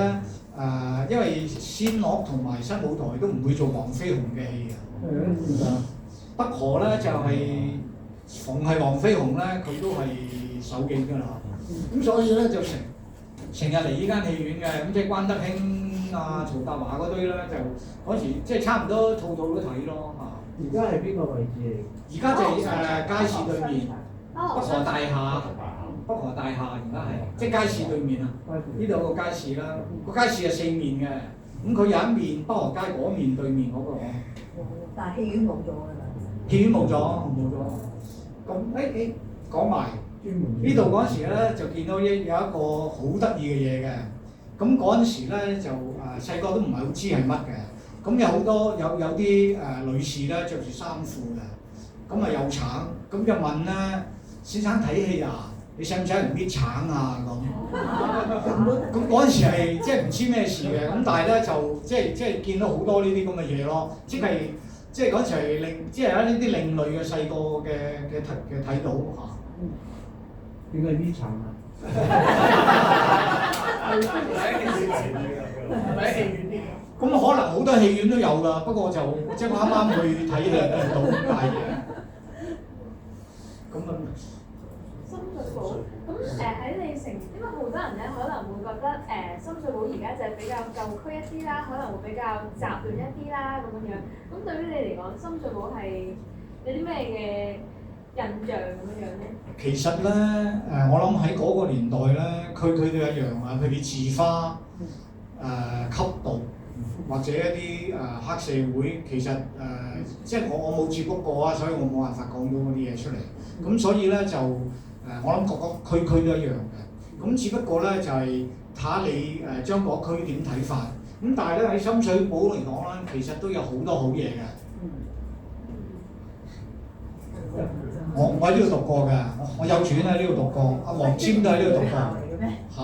因為仙樂同埋新舞台都唔會做黃飛鴻嘅戲嘅。北河咧就係、逢係黃飛鴻咧，佢都係首映㗎啦。咁所以咧就成日嚟呢間戲院嘅，咁即係關德興啊、曹達華嗰堆咧，就嗰時即係差唔多套都睇咯嚇。而家係邊個位置嚟？而家就係街市對面，北河大廈。北河大廈而家係即係街市對面啊！呢度有個街市啦，個街市係4面嘅，咁佢有一面北河街嗰面對面嗰個。但係戲院冇咗㗎啦。戲院冇咗。咁講埋呢度嗰陣時咧，就見到有一個好得意嘅嘢嘅。咁嗰陣時咧就細個都唔係好知係乜嘅。咁有好多有啲女士咧着住衫褲嘅，咁又橙，咁就問咧先生睇戲啊，你使唔使人搣橙啊咁？咁嗰陣時係即係唔知咩事嘅，咁但係咧就即係見到好多呢啲咁嘅嘢咯，即係嗰陣時係即係有呢啲另類嘅細個嘅睇到嚇。點解搣橙啊？係咪喺戲院啲？咁可能好多戲院都有㗎，不過就即係我啱啱去睇戲見到咁解嘅。咁啊，深水埗咁喺你城，因為好多人咧可能會覺得深水埗而家就係比較舊區一啲啦，可能會比較雜亂一啲啦咁樣。咁對於你嚟講，深水埗係有啲咩嘅印象咁樣咧？其實咧我諗喺嗰個年代咧，佢都一樣啊，譬如字花、吸毒或者一啲黑社會，其實即係我冇接觸過啊，所以我冇辦法講到嗰啲嘢出嚟。咁所以咧就我諗個區都一樣嘅。咁只不過咧就係睇下你將嗰區點睇法。咁但係咧喺深水埗嚟講咧，其實都有好多好嘢嘅。我喺呢度讀過㗎，我幼稚園喺呢度讀過，阿黃霑都喺呢度讀過。嚇？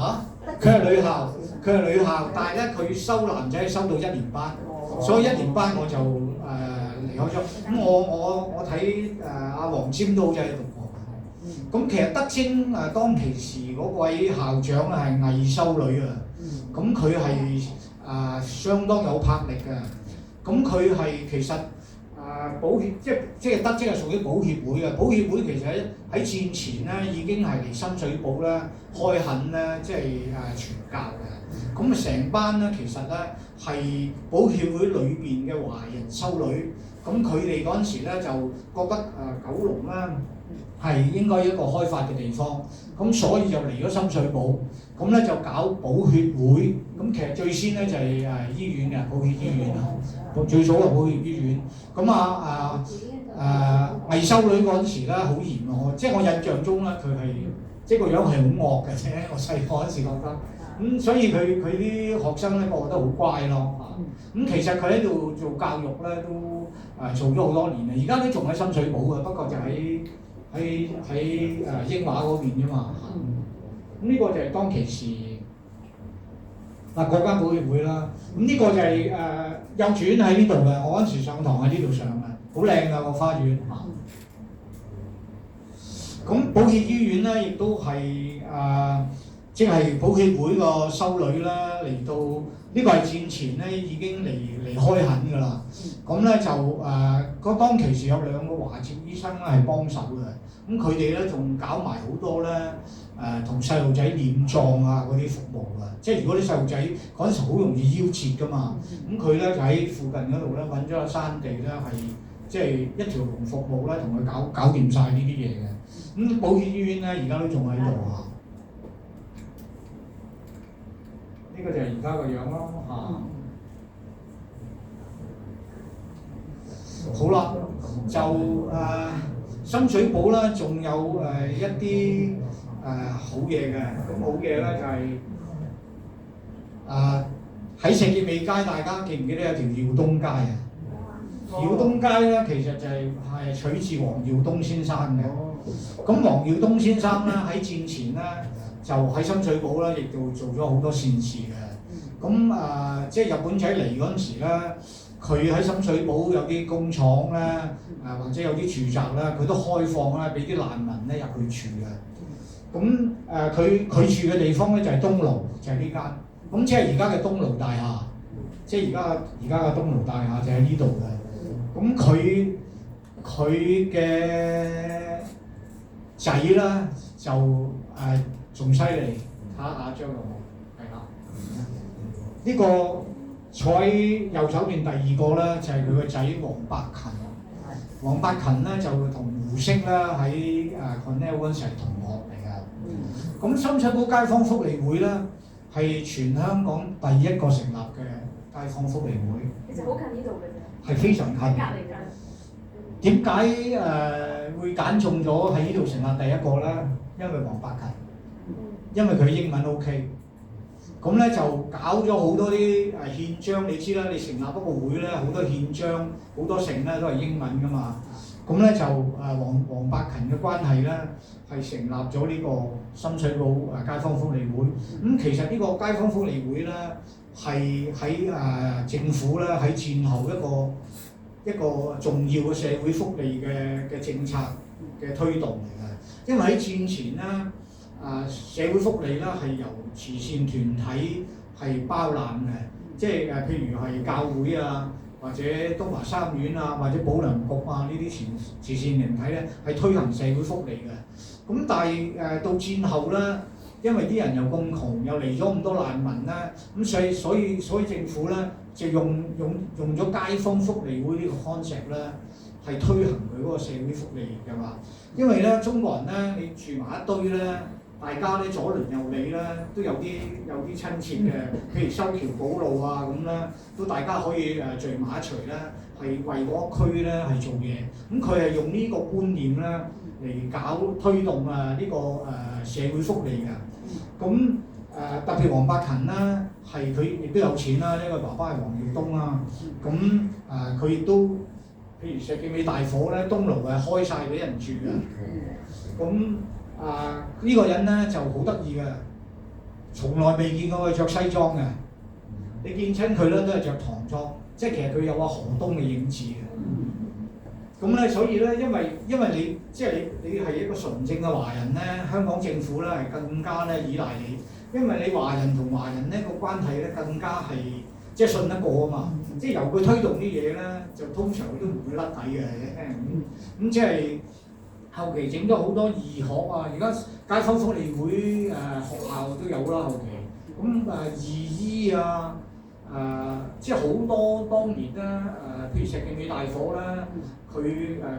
佢係女校，但係咧佢收男仔收到1年班，所以1年班我就離開咗。咁我睇阿黃霑都好似喺度讀過。咁其實德清當其時嗰位校長咧係藝修女啊，咁佢係相當有魄力嘅。咁佢係其實保協即係德清係屬於保協會嘅，保協會其實喺戰前咧已經係嚟深水埗咧開墾咧，即係傳教嘅。咁成班咧其實咧係保協會裏邊嘅華人修女，咁佢哋嗰陣時咧就覺得九龍咧係應該一個開發嘅地方，咁所以就嚟咗深水埗，咁咧就搞保協會。咁其實最先咧就係醫院嘅保協醫院啊，最早嘅保協醫院。咁藝修女嗰陣時咧好嚴喎，即係我印象中咧佢係即係個樣係好惡嘅啫。我細個嗰陣時覺得，咁所以佢啲學生咧，我覺得好乖咯嚇。咁其實佢喺度做教育咧都做咗好多年啦，而家都仲喺深水埗嘅，不過就喺英華嗰邊啫嘛嚇。咁呢個就係當其時嗰間保協會啦。咁呢個就係幼稚園喺呢度嘅，我嗰陣時上堂喺呢度上嘅，好靚㗎個花園嚇。咁保協醫院咧，亦都係即係保協會個修女啦，嚟到呢個係戰前咧已經嚟開墾㗎啦。咁咧就當其時有2個華籍醫生咧係幫手嘅，咁佢哋咧仲搞埋好多咧同細路仔殮葬啊嗰啲服務㗎。即係如果啲細路仔嗰陣時好容易夭折㗎嘛，咁佢咧就喺附近嗰度咧揾咗個山地咧係即係一條龍服務咧，同佢搞掂晒呢啲嘢嘅。咁保協醫院咧而家都仲喺度啊。呢個就係而家個樣咯嚇。好啦，就深水埗咧仲有一啲好嘢嘅，咁好嘢咧就係喺石硤尾街，大家記唔記得有條耀東街啊？耀東街咧其實就係取自黃耀東先生嘅。咁黃耀東先生咧喺戰前咧就喺深水埗咧，亦都做咗好多善事嘅。咁即係日本仔嚟嗰陣時咧，佢喺深水埗有啲工廠咧，或者有啲住宅咧，佢都開放咧俾啲難民咧入去住嘅。咁佢住嘅地方咧就係東路，就係呢間。咁即係而家嘅東路大廈，即係而家嘅東路大廈就喺呢度嘅。咁佢嘅仔咧就仲犀利，睇下張圖，係啦。呢個坐喺右手邊第二個咧就係佢個仔黃百勤。黃百勤咧就同胡適咧喺Cornell嗰陣時係同學嚟嘅。咁深水埗街坊福利會咧係全香港第一個成立嘅街坊福利會。其實好近呢度嘅啫。係非常近。隔離緊。點解會揀中咗喺呢度成立第一個咧？因為黃百勤，因為佢英文 OK。咁咧就搞咗好多啲憲章，你知啦，你成立一個會咧，好多憲章、好多成咧都係英文噶嘛。咁咧就黃百勤嘅關係咧係成立咗呢個深水埗街坊福利會。咁其實呢個街坊福利會咧係喺政府咧喺戰後一個重要嘅社會福利嘅政策嘅推動嚟嘅。因為喺戰前咧社會福利咧係由慈善團體係包攬嘅，即係譬如係教會啊，或者東華三院啊，或者保良局啊呢啲慈善團體咧係推行社會福利嘅。咁但係到戰後咧，因為啲人又咁窮，又嚟咗咁多難民咧，咁所以政府咧就用咗街坊福利會呢個 concept 咧，係推行佢嗰個社會福利嘅嘛。因為咧中國人咧，你住埋一堆咧。大家咧左鄰右里咧都有啲親切嘅，譬如修橋補路啊咁咧，都大家可以聚埋一齊咧，係為嗰個區咧係做嘢。咁佢係用呢個觀念咧嚟推動呢個社會福利嘅。咁特別黃百勤啦，係佢亦都有錢啦，因為爸爸係黃耀東啦。咁佢亦都譬如石硤尾大火咧，東樓係開晒俾人住嘅。咁呢個人咧就好得意嘅，從來未見過佢着西裝嘅。你見親佢咧都係着唐裝，即係其實佢有個河東嘅影子嘅。咁咧，所以咧，因為你即係你係一個純正嘅華人咧，香港政府咧係更加咧依賴你，因為你華人同華人咧個關係咧更加係即係信得過啊嘛。即係由佢推動啲嘢咧，就通常都唔會甩底嘅。咁即係。後期整咗好多義學啊！而家街坊福利會學校都有啦。後期咁義醫啊，即係好多當年啦譬如石硤尾大火啦，佢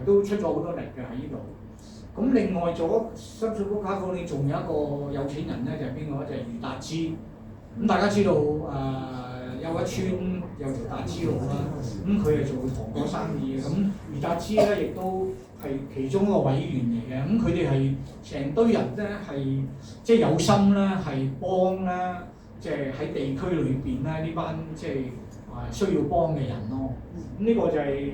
都出咗好多力嘅喺呢度。咁另外咗深水埗街坊，你仲有一個有錢人咧，就係邊個？就係余達之。咁大家知道有一村有條達之路啦，咁佢係做糖果生意嘅。咁余達之咧亦都係其中一個委員嚟嘅。咁佢哋係成堆人咧係即係有心咧係幫咧，即係喺地區裏邊咧呢班即係需要幫嘅人咯。咁呢個就係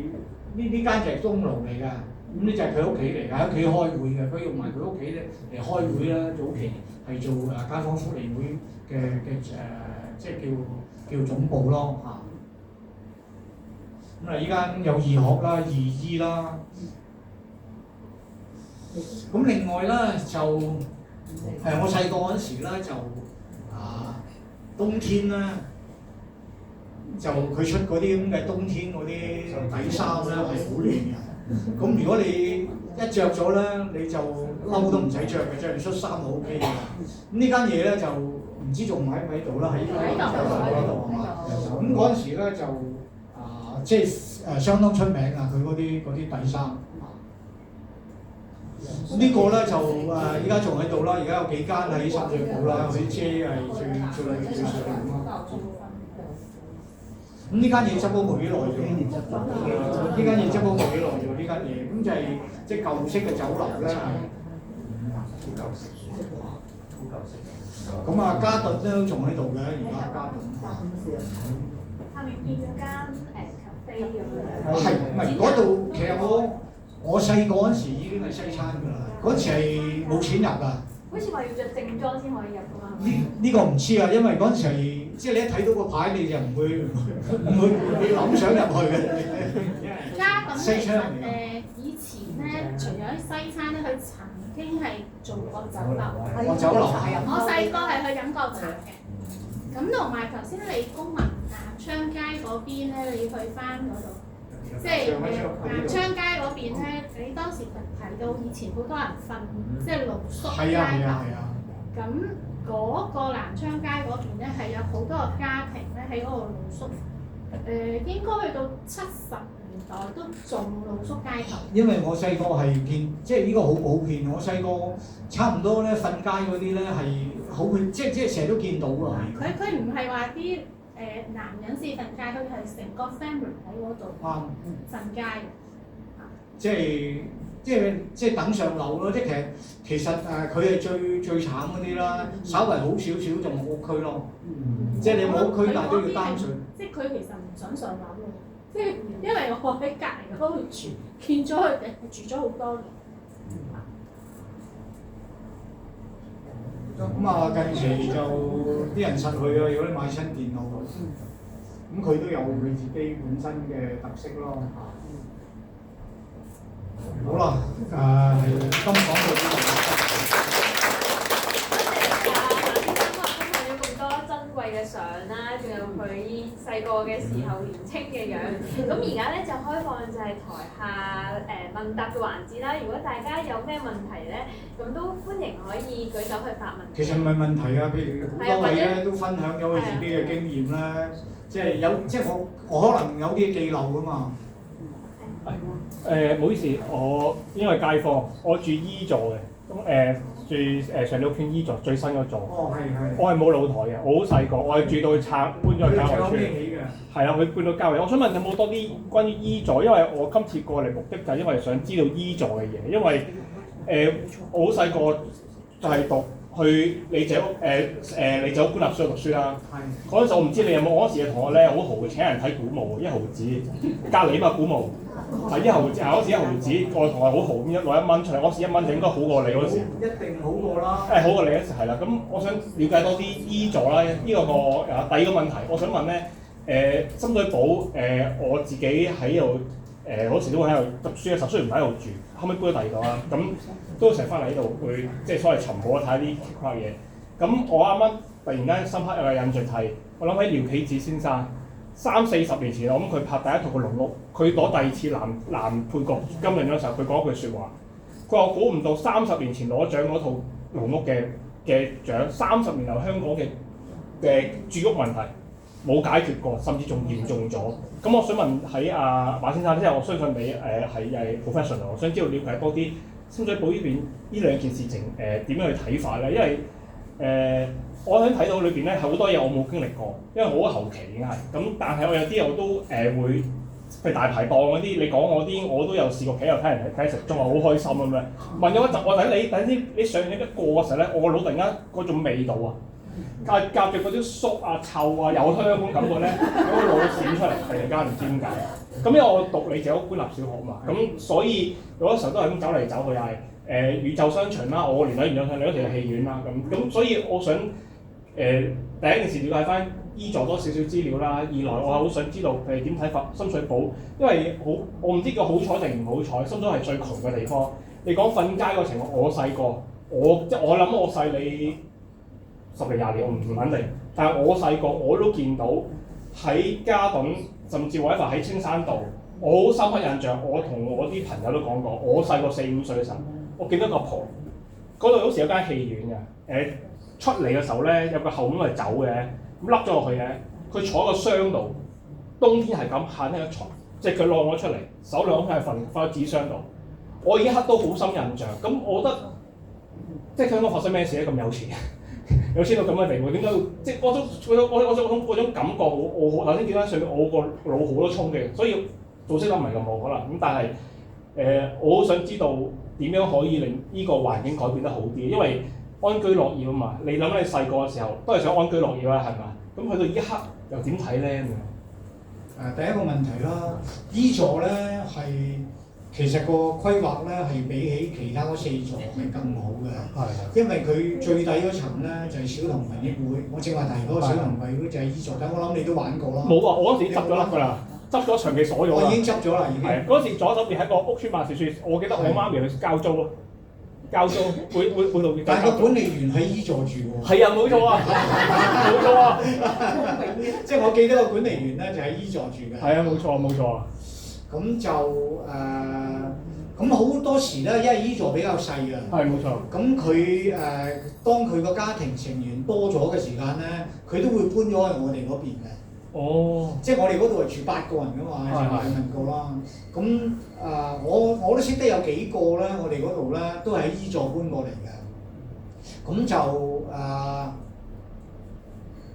呢間就係東樓嚟㗎。咁呢就係佢屋企嚟㗎，喺屋企開會嘅。佢用埋佢屋企咧嚟開會啦。早期係做街坊福利會嘅即係叫總部咯嚇。咁呢間有義學啦、義醫啦。咁另外咧就我細個嗰陣時咧就冬天咧就佢出嗰啲咁嘅冬天嗰啲底衫咧係好暖嘅。咁如果你一着咗咧，你就褸都唔使着嘅，着件恤衫就 O K 嘅。咁呢間嘢咧就唔知仲喺唔喺度啦，喺度係嘛？咁嗰陣時咧就即係相當出名啊！佢嗰啲底衫。呢個咧就依家仲喺度啦，而家有幾間喺深水埗啦，嗰啲遮係最上咁咯。咁呢間嘢執咗冇幾耐啫，呢間嘢執咗冇幾耐啫，呢間嘢咁就係即係舊式嘅酒樓咧。咁啊，嘉頓都仲喺度嘅，而家嘉頓。下面見咗間咖啡咁樣。係，唔係嗰度？其實我細個嗰陣時已經係西餐㗎啦，嗰陣時係冇錢入㗎。好似話要着正裝先可以入㗎嘛？呢個唔知啊，因為嗰陣時係即係你一睇到個牌你就唔會你諗想入去嘅。嘉頓其實以前咧，除咗西餐咧，佢曾經係做過酒樓。酒樓。我細個係去飲過茶嘅。咁同埋頭先你公民南昌街嗰邊咧，你去翻嗰度，即係南昌街嗰邊咧，你當時提到以前好多人瞓，即係露宿街頭。咁嗰個南昌街嗰邊咧係有好多個家庭咧喺嗰度露宿，應該去到70年代都仲露宿街頭。因為我細個係見，即係呢個好普遍。我細個差唔多咧瞓街嗰啲咧係好普遍，即係成日都見到㗎。佢唔係話啲男人先瞓街，佢係成個 family 喺嗰度瞓街。即係等上樓咯，即係其實佢係最慘嗰啲啦，稍為好少少就冇屋區咯。即係你冇屋區，但係都要擔水。即係佢其實唔想上樓嘅，即係因為我喺隔離嗰度住，見咗佢哋住咗好多年。咁啊，近期就啲人實去啊，如果你買新電腦，咁佢都有佢自己本身嘅特色咯。好啦，今講到呢度。多謝馬先生分享咗咁多珍貴嘅相啦，仲有佢細個嘅時候年青嘅樣。咁而家咧就開放就係台下問答嘅環節啦。如果大家有咩問題咧，咁都歡迎可以舉手去發問。其實唔係問題啊，譬如好多位咧都分享咗佢自己嘅經驗啦，即係我可能有啲記漏㗎嘛。唔好意思，我因為街坊，我住 E 座嘅，咁住上料圈 E 座最新嗰座。我係冇露台嘅，我好細個，我係住到搬咗去郊外村。係啊，佢搬到郊外。我想問有冇多啲關於 E 座？因為我今次過嚟目的就係因為想知道 E 座嘅嘢，因為我好細個就係讀去李鄭屋官立書讀書啦。嗰陣時我唔知你有冇，嗰陣時嘅同學咧好豪嘅，請人睇古墓，1毫子，隔離嘛古墓。係1毫子，嗰時1毫子，我同學好豪咁攞1蚊出嚟，嗰時1蚊就應該好過你嗰時。一定好過啦。好過你嗰時係啦，咁我想了解多啲 E 座啦，呢個第二個問題，我想問咧，深水埗我自己喺度嗰時都會喺度讀書嘅時候，雖然唔喺度住，後尾搬咗第二度啦，咁都成日翻嚟呢度去即係所謂尋寶睇下啲奇怪嘢。咁我啱啱突然間深刻有個印象係，我諗起廖啟智先生。30-40年前，我諗佢拍第一套嘅《龍屋》，佢攞第2次男配角金像獎嘅時候，佢講一句説話，佢話估唔到30年前攞獎嗰套《龍屋》嘅獎，30年後香港嘅住屋問題冇解決過，甚至仲嚴重咗。咁我想問喺馬先生，即係我相信你係 professional， 我想知道了解多啲深水埗呢邊呢兩件事情點樣去睇法咧？因為我想睇到裏邊咧好多嘢我冇經歷過，因為我好後期已經係咁，但係我有啲我都會，譬如大排檔嗰啲，你講我啲我都有試過企喺度睇人睇食中，我好開心咁樣。問咗一陣，我等你上映一過嘅時候咧，我個腦突然間嗰種味道啊，夾住嗰啲粟啊、臭啊、有香嗰種感覺咧，喺個腦閃出嚟，突然間唔知點解。咁因為我讀李鄭屋官立小學嘛，咁所以有嗰時候都係咁走嚟走去係宇宙商場啦，我個年代宇宙商場，另一條係戲院啦，咁所以我想。第一件事了解翻 E 座多少資料啦，二來我係好想知道佢哋點睇法深水埗，因為我唔知叫好彩定唔好彩，深水埗係最窮嘅地方。你講瞓街個情況，我細個，我諗我細你10年20年，我唔肯定，但係我細個我都見到喺嘉頓，甚至或者喺青山道，我好深刻印象。我同我啲朋友都講過，我細個4-5歲嘅時候，我見到個婆嗰度嗰時有間戲院嘅，出嚟嘅時候咧，有個後門係走嘅，咁笠咗落去嘅。佢坐喺個箱度，冬天係咁行喺個床，即係佢晾咗出嚟，手兩係瞓喺紙箱度。我已經刻到好深印象。咁我覺得，即係香港發生咩事咧？咁有錢，有錢到咁嘅地步，點解會？即係嗰種感覺，我頭先見到上面，我個腦好多衝擊，所以做識得唔係咁好可能。咁但係我好想知道點樣可以令呢個環境改變得好啲，因為安居樂業啊嘛。你諗你細個嘅時候都係想安居樂業啦，係嘛？咁去到呢一刻又點睇咧？第一個問題啦，E 座咧係其實個規劃咧係比起其他嗰4座係更好嘅，因為佢最底嗰層咧就係小童群益會，我正話提嗰個小童群益會就係 E 座，但我諗你都玩過啦。冇啊！我嗰時執咗笠㗎啦，執咗長期鎖咗啦。我已經執咗啦，已經。係嗰時左手邊喺個屋邨辦事處，我記得我媽咪去交租咯，交租會到。但係個管理員喺 E 座住喎。係啊，冇錯啊，冇錯啊。即係我記得個管理員咧就喺 E 座住嘅。係啊，冇錯冇錯啊。咁就咁好多時咧，因為 E 座比較細啊。係冇錯。咁佢當佢個家庭成員多咗嘅時間咧，佢都會搬咗去我哋嗰邊嘅。哦。即係我哋嗰度係住8個人㗎嘛，就係問過啦。咁我都識得有幾個咧，我哋嗰度咧都係喺 E 座搬過嚟嘅。咁就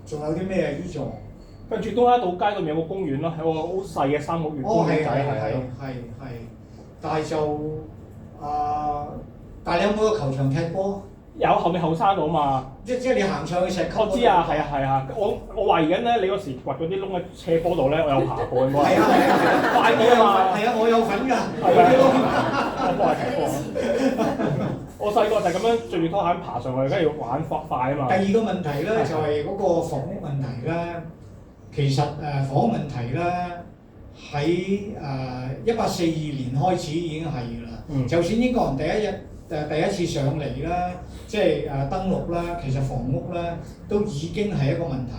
仲有啲咩啊 E 座？跟住東丫島街嗰邊有個公園咯，係個好細嘅3屋苑公園仔係，但係就但係你有冇個球場踢波？有後面後山度啊嘛。即係你行上去石級。我知啊，係啊，我懷疑緊咧，你嗰時掘嗰啲窿喺斜坡度咧，我有爬過嘅。係啊，快啲啊嘛。係啊，我有份㗎。我幫你踢波。我細個就係咁樣著住拖鞋爬上去，跟住玩快啊嘛。第二個問題咧就係嗰個房屋問題咧。其實房屋問題咧喺1842年開始已經係㗎啦。就算英國人第一次上嚟咧，即係登陸咧，其實房屋咧都已經係一個問題。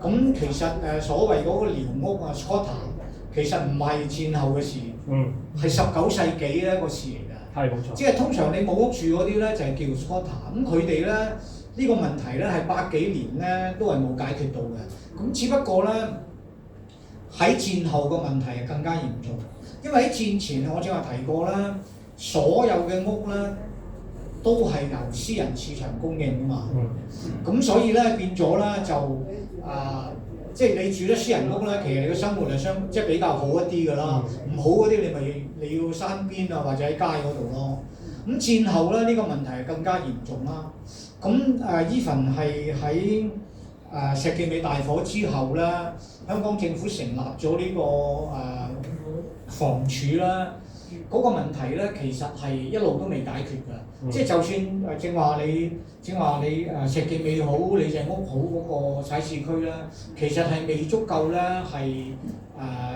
咁其實所謂嗰個寮屋啊 squatter 其實唔係戰後嘅事，係19世紀咧個事嚟㗎。係冇錯。即係通常你冇屋住嗰啲咧就係叫 squatter， 咁佢哋咧呢個問題咧係100幾年咧都係冇解決到嘅。咁只不過咧喺戰後個問題係更加嚴重，因為喺戰前我正話提過啦，所有嘅屋咧都係由私人市場供應㗎嘛。咁所以咧變咗咧就即係你住咗私人屋咧，其實你嘅生活係即係比較好一啲㗎啦。唔好嗰啲你要山邊啊或者喺街嗰度咯。咁戰後咧呢個問題係更加嚴重啦。咁even係喺石硤尾大火之後咧，香港政府成立咗呢個房署啦，嗰個問題咧其實係一路都未解決㗎。即係就算正話你石硤尾好，你隻屋好嗰個踩市區咧，其實係未足夠咧係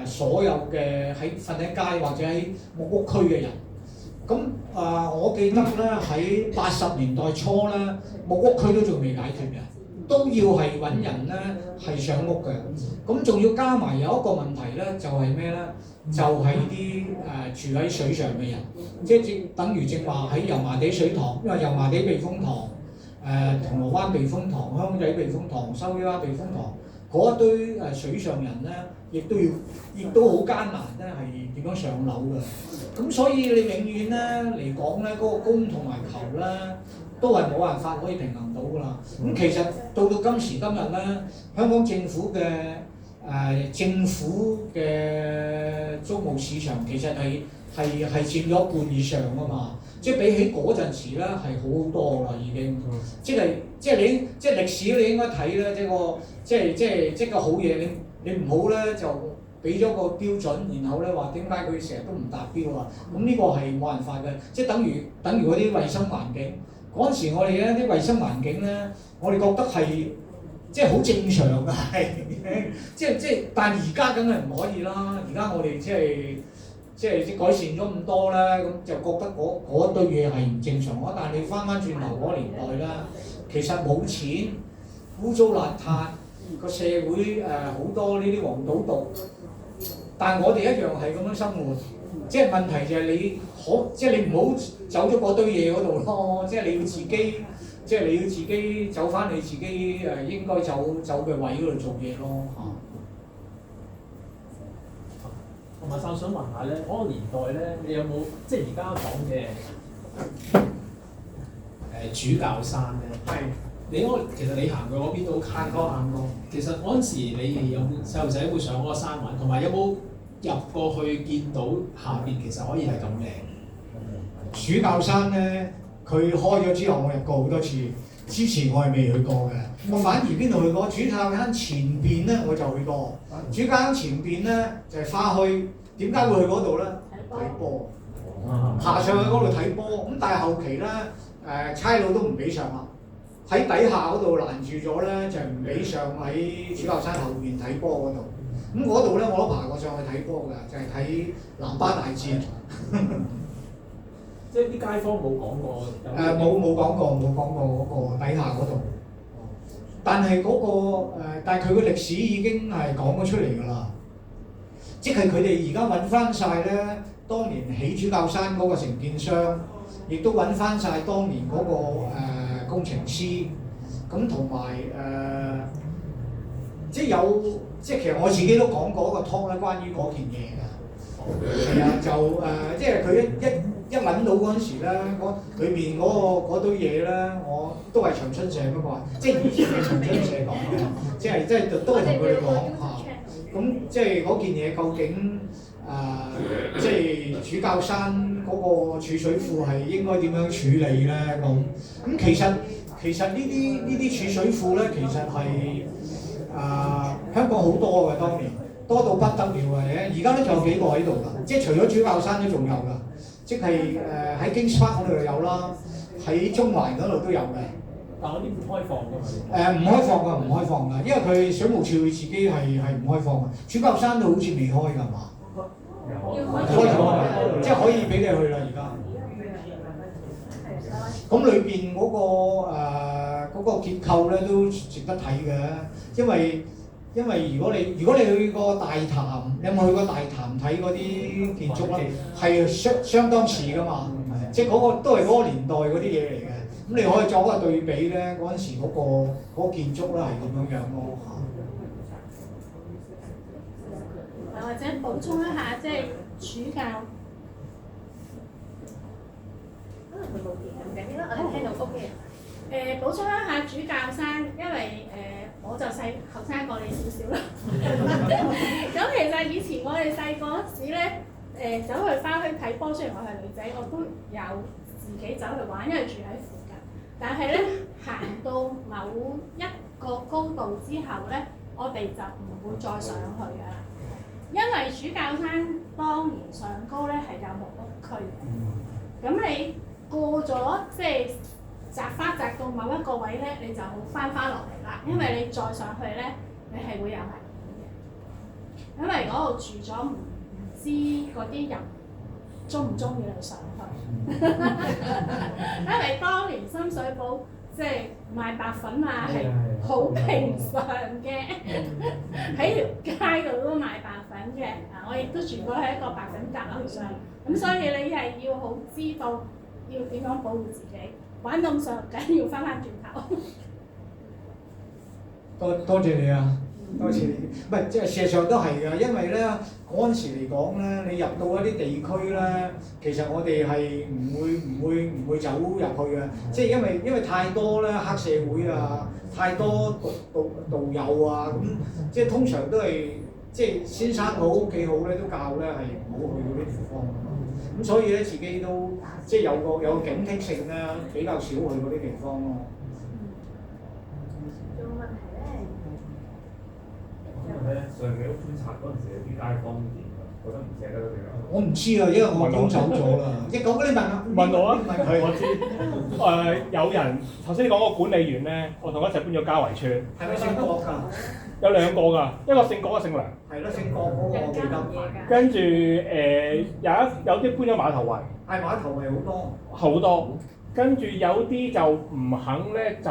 所有嘅瞓喺街或者喺木屋區嘅人。咁我記得咧喺80年代初咧，木屋區都仲未解決嘅。都要係揾人咧係上屋嘅，咁仲要加埋有一個問題咧，就係咩咧？就係啲住喺水上嘅人，即係等於正話喺油麻地水塘，因為油麻地避風塘、銅鑼灣避風塘、香仔避風塘、收益灣避風塘嗰一堆水上人咧，亦都好艱難咧，係點樣上樓嘅？咁所以你永遠咧嚟講咧，嗰個供同埋求咧，都係冇辦法可以平衡到㗎啦。咁其實到今時今日咧，香港政府嘅租務市場其實係佔咗一半以上㗎嘛。即係比起嗰陣時咧係好好多啦已經。即係歷史你應該睇咧，即係個好嘢，你唔好咧就俾咗個標準，然後咧話點解佢成日都唔達標啊？咁呢個係冇辦法嘅，即係等於嗰啲衞生環境。嗰陣時我哋咧啲衞生環境咧，我哋覺得係即係好正常嘅，係即係，但係而家梗係唔可以啦。而家我哋即係改善咗咁多咧，咁就覺得嗰堆嘢係唔正常咯。但係你翻轉頭嗰個年代啦，其實冇錢，污糟邋遢，個社會好多呢啲黃賭毒，但係我哋一樣係咁樣生活。即係問題就係你唔好走咗嗰堆嘢嗰度咯，即係你要自己走翻你自己應該走嘅位嗰度做嘢咯嚇。同埋我想問下咧，嗰個年代咧，你有冇即係而家講嘅主教山咧？係。其實你行過嗰邊都行過。其實嗰陣時你有冇細路仔會上嗰個山玩，同埋有冇入過去見到下邊其實可以係咁靚。主教山咧，佢開咗之後，我入過好多次。之前我係未去過嘅，我反而邊度去過？主教山前邊咧我就去過。主教山前邊咧就係花墟，點解會去嗰度咧？睇波。爬上去嗰度睇波，咁但係後期咧差佬都唔俾上啦，喺底下嗰度攔住咗咧，就唔俾上喺主教山後面睇波嗰度。咁嗰度咧我都爬過上去睇波㗎，就係睇南巴大戰。即係啲街坊冇講過。冇講過嗰個底下嗰度。但係但係佢個歷史已經係講咗出嚟㗎啦。即係佢哋而家揾翻晒咧，當年起主教山嗰個承建商，亦都揾翻晒當年嗰個工程師，咁同埋即係其實我自己都講過一個 talk 咧，關於嗰件嘢㗎。係啊，就即係佢一揾到嗰陣時咧，裏面嗰堆嘢咧，我都係長春社嗰個，即係以前嘅長春社講嘅，即係都係同佢哋講嚇。咁即係嗰件嘢究竟即係主教山嗰個儲水庫係應該點樣處理咧？咁其實呢啲儲水庫咧，其實係香港好多嘅，當年多到不得了嘅，而家都仲有幾個喺度㗎，即係除咗主教山都仲有㗎，即係喺Kings Park嗰度有啦，喺中環嗰度都有嘅。但嗰啲唔開放㗎嘛？唔開放㗎，因為佢水務署佢自己係唔開放嘅。主教山都好似未開㗎嘛？開咗，即係可以俾你去啦而家。咁裏邊嗰個結構咧都值得睇嘅，因為如果你去過大潭，你有冇去過大潭睇嗰啲建築咧？係相當似㗎嘛，即係嗰個都係嗰個年代嗰啲嘢嚟嘅。咁你可以作一個對比咧，嗰陣時嗰個建築咧係點樣咯嚇。或者補充一下，即係主教。可能佢冇電咁緊要啦，我哋聽到 OK。補充一下主教山，因為我就後生過你少少啦。咁其實以前我哋細個嗰時咧，走去花墟睇波，雖然我係女仔，我都有自己走去玩，因為住喺附近。但係咧，行到某一個高度之後咧，我哋就唔會再上去㗎啦。因為主教山當年上高咧係有木屋區嘅，咁你過咗即係摘花摘到某一個位咧，你就好翻落嚟啦。因為你再上去咧，你係會有危險嘅，因為嗰度住咗唔知嗰啲人中唔中意你上去。因為當年深水埗即係賣白粉啊，係好平常嘅，喺條街度都賣白粉嘅。我亦都住過喺一個白粉格樓上，咁所以你係要好知道要點樣保護自己，玩到咁上緊要翻轉頭。多謝你啊！多謝你，唔係即係事實上都係㗎，因為咧嗰陣時嚟講咧，你入到一啲地區咧，其實我哋係唔會走入去嘅，即係因為太多咧黑社會啊，太多道友啊，咁即係通常都係即係先生好屋企好咧，都教咧係唔好去嗰啲地方。咁所以咧自己都即係有個警惕性咧，比較少去嗰啲地方咯。上幾屋村拆嗰陣時，啲街坊點啊？覺得唔捨得佢哋啊？我唔知啊，因為我搬走咗啦。一講你問我啊，問佢。我知。有人頭先你講個管理員咧，我同佢一齊搬咗嘉圍村。係咪姓郭㗎？有兩個㗎，一個姓郭，一個姓梁。係咯，姓郭嗰個我記得。跟住有啲搬咗碼頭圍。係碼頭圍好多。好多。跟住有啲就唔肯咧，就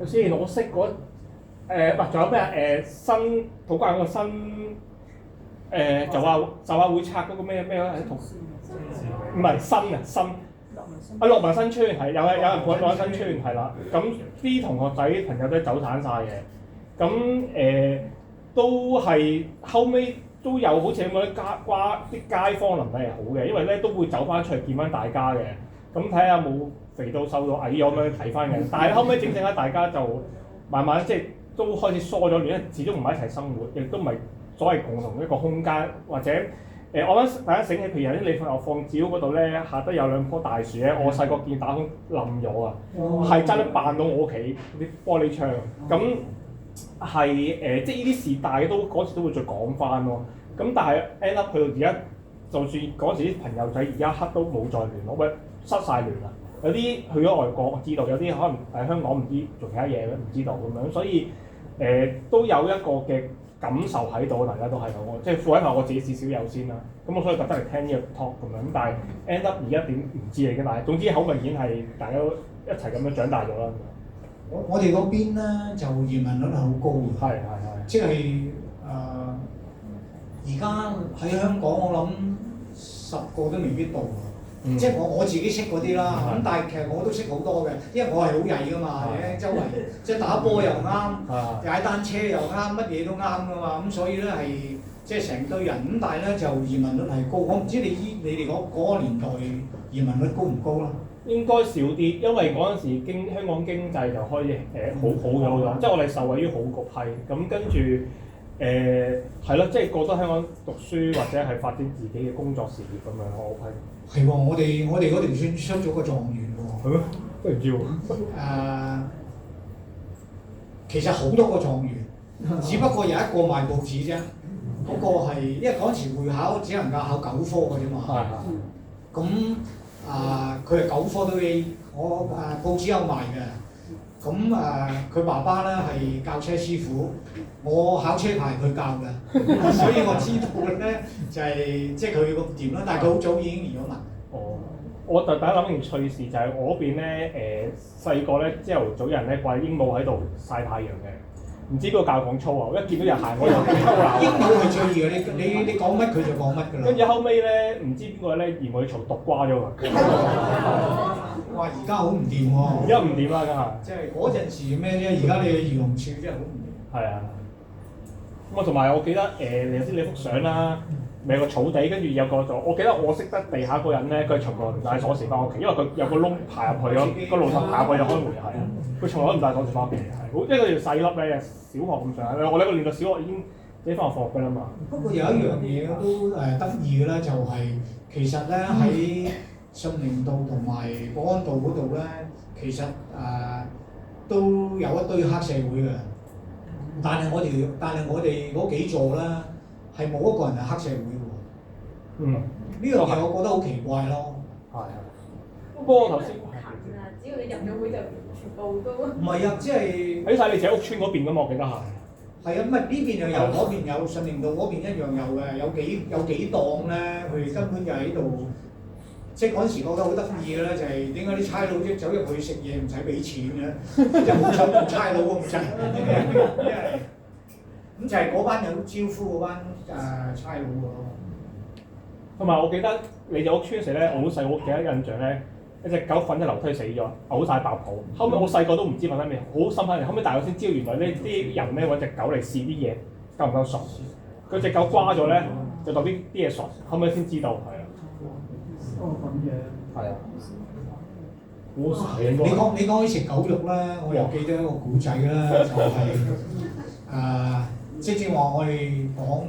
先我識嗰。仲有咩啊？新土瓜灣個新就話會拆嗰個咩同唔係新樂民新村係有人判樂民新村係啦。咁啲同學仔朋友都走散晒嘅。咁都係後尾都有好似咁啲街坊鄰里係好嘅，因為咧都會走翻出嚟見翻大家嘅。咁睇下冇肥到瘦到矮咗咁樣睇翻嘅。但係後尾整下大家就慢慢即係。都開始疏咗，因為始終唔係一齊生活，亦都唔係所謂共同一個空間，或者我覺得大家醒起，譬如有啲你放紙鷂嗰度咧，下低有兩棵大樹咧，我細個見打風冧咗啊，係真係扮到我屋企啲玻璃窗，咁係即係呢啲事大家都嗰時都會再講翻咯。咁但係 end up 去到而家，就算嗰時啲朋友仔而家刻都冇再聯絡，喂失晒聯啦。有啲去咗外國，我知道；有啲可能喺香港唔知做其他嘢唔知道咁樣，所以都有一個嘅感受喺度，大家都係我即係副委話我自己至少有先啦。咁我所以特登嚟聽呢個 talk 咁樣，但係 end up 而家點唔知嚟嘅，但係總之好明顯係大家都一齊咁樣長大咗啦。我哋嗰邊咧就移民率係好高嘅，係，即係而家喺香港我諗10個都未必到。即係我自己識嗰啲啦，咁但係其實我都識好多嘅，因為我係好曳噶嘛，周圍即係打波又啱，踩單車又啱，乜嘢都啱噶嘛，咁所以咧係即係成堆人，咁但係咧就移民率係高，我唔知你哋嗰個年代移民率高唔高啦？應該少啲，因為嗰陣時香港經濟就開始好咗好多，即係我哋受惠於好局係，咁跟住係咯，即係過得香港讀書或者係發展自己嘅工作事業咁樣，我批。係喎，我哋嗰條村出咗個狀元喎。係咩？都唔知喎。其實好多個狀元，只不過有一個賣報紙啫。嗰個係因為嗰陣時會考只能夠考9科嘅啫嘛。咁佢係9科都 A， 我報紙有賣嘅。咁佢爸爸咧係教車師傅，我考車牌佢教嘅，所以我知道咧就係即係佢個掂啦。但係佢好早已經移咗民。哦，我特登諗件趣事就係我嗰邊咧細個咧朝頭早有人咧掛鸚鵡喺度曬太陽嘅，唔知邊個教講粗啊！我一見到人行我就抽鬧。鸚鵡係最易嘅，你講乜佢就講乜㗎啦。跟住後尾咧唔知邊個咧嫌我嘈毒瓜咗佢。哇！而家好唔掂喎！而家唔掂啦，梗係。即係嗰陣時咩啫？而家你去漁農處真係好唔掂。係啊。咁啊，同埋我記得你頭先你幅相啦，咪有個草地，跟住有個我記得我識得地下嗰個人咧，佢從來唔帶鎖匙翻屋企，因為佢有個窿爬入去咗，個路頭爬入去就開門係啊。佢從來都唔帶鎖匙翻屋企，係好，因為佢條細粒咧，小學咁上下，我呢個年代小學已經自己翻學課㗎啦嘛。不過有一樣嘢都得意嘅咧，就係其實咧喺信寧道同埋保安道嗰度咧，其實都有一堆黑社會嘅，但係我哋嗰幾座咧係冇一個人係黑社會喎。呢樣嘢我覺得好奇怪咯。不過頭先近啊，只要你入咗會就全部都。唔係啊，即係喺晒你自己屋村嗰邊㗎嘛，我記得係。係啊，唔係呢邊又有，嗰邊有，信寧道嗰邊一樣有嘅，有幾檔咧，佢哋根本就喺度。即係嗰陣時覺得好得意嘅咧，就係點解啲差佬即係走入去食嘢唔使俾錢嘅，即係冇錯冇差佬咁滯，咁就係嗰班有招呼嗰班差佬喎。同埋我記得你哋屋村時咧，我好細，我記得印象咧，一隻狗瞓喺樓梯死咗，嘔晒白泡。後尾我細個都唔知發生咩，好深刻。後尾大個先知道原來呢啲人咧揾隻狗嚟試啲嘢夠唔夠熟。佢隻狗瓜咗咧，就代表啲嘢熟。後尾先知道係啊。咁樣。係啊。你講起食狗肉咧，我又記得一個古仔啦，就係即係話我哋講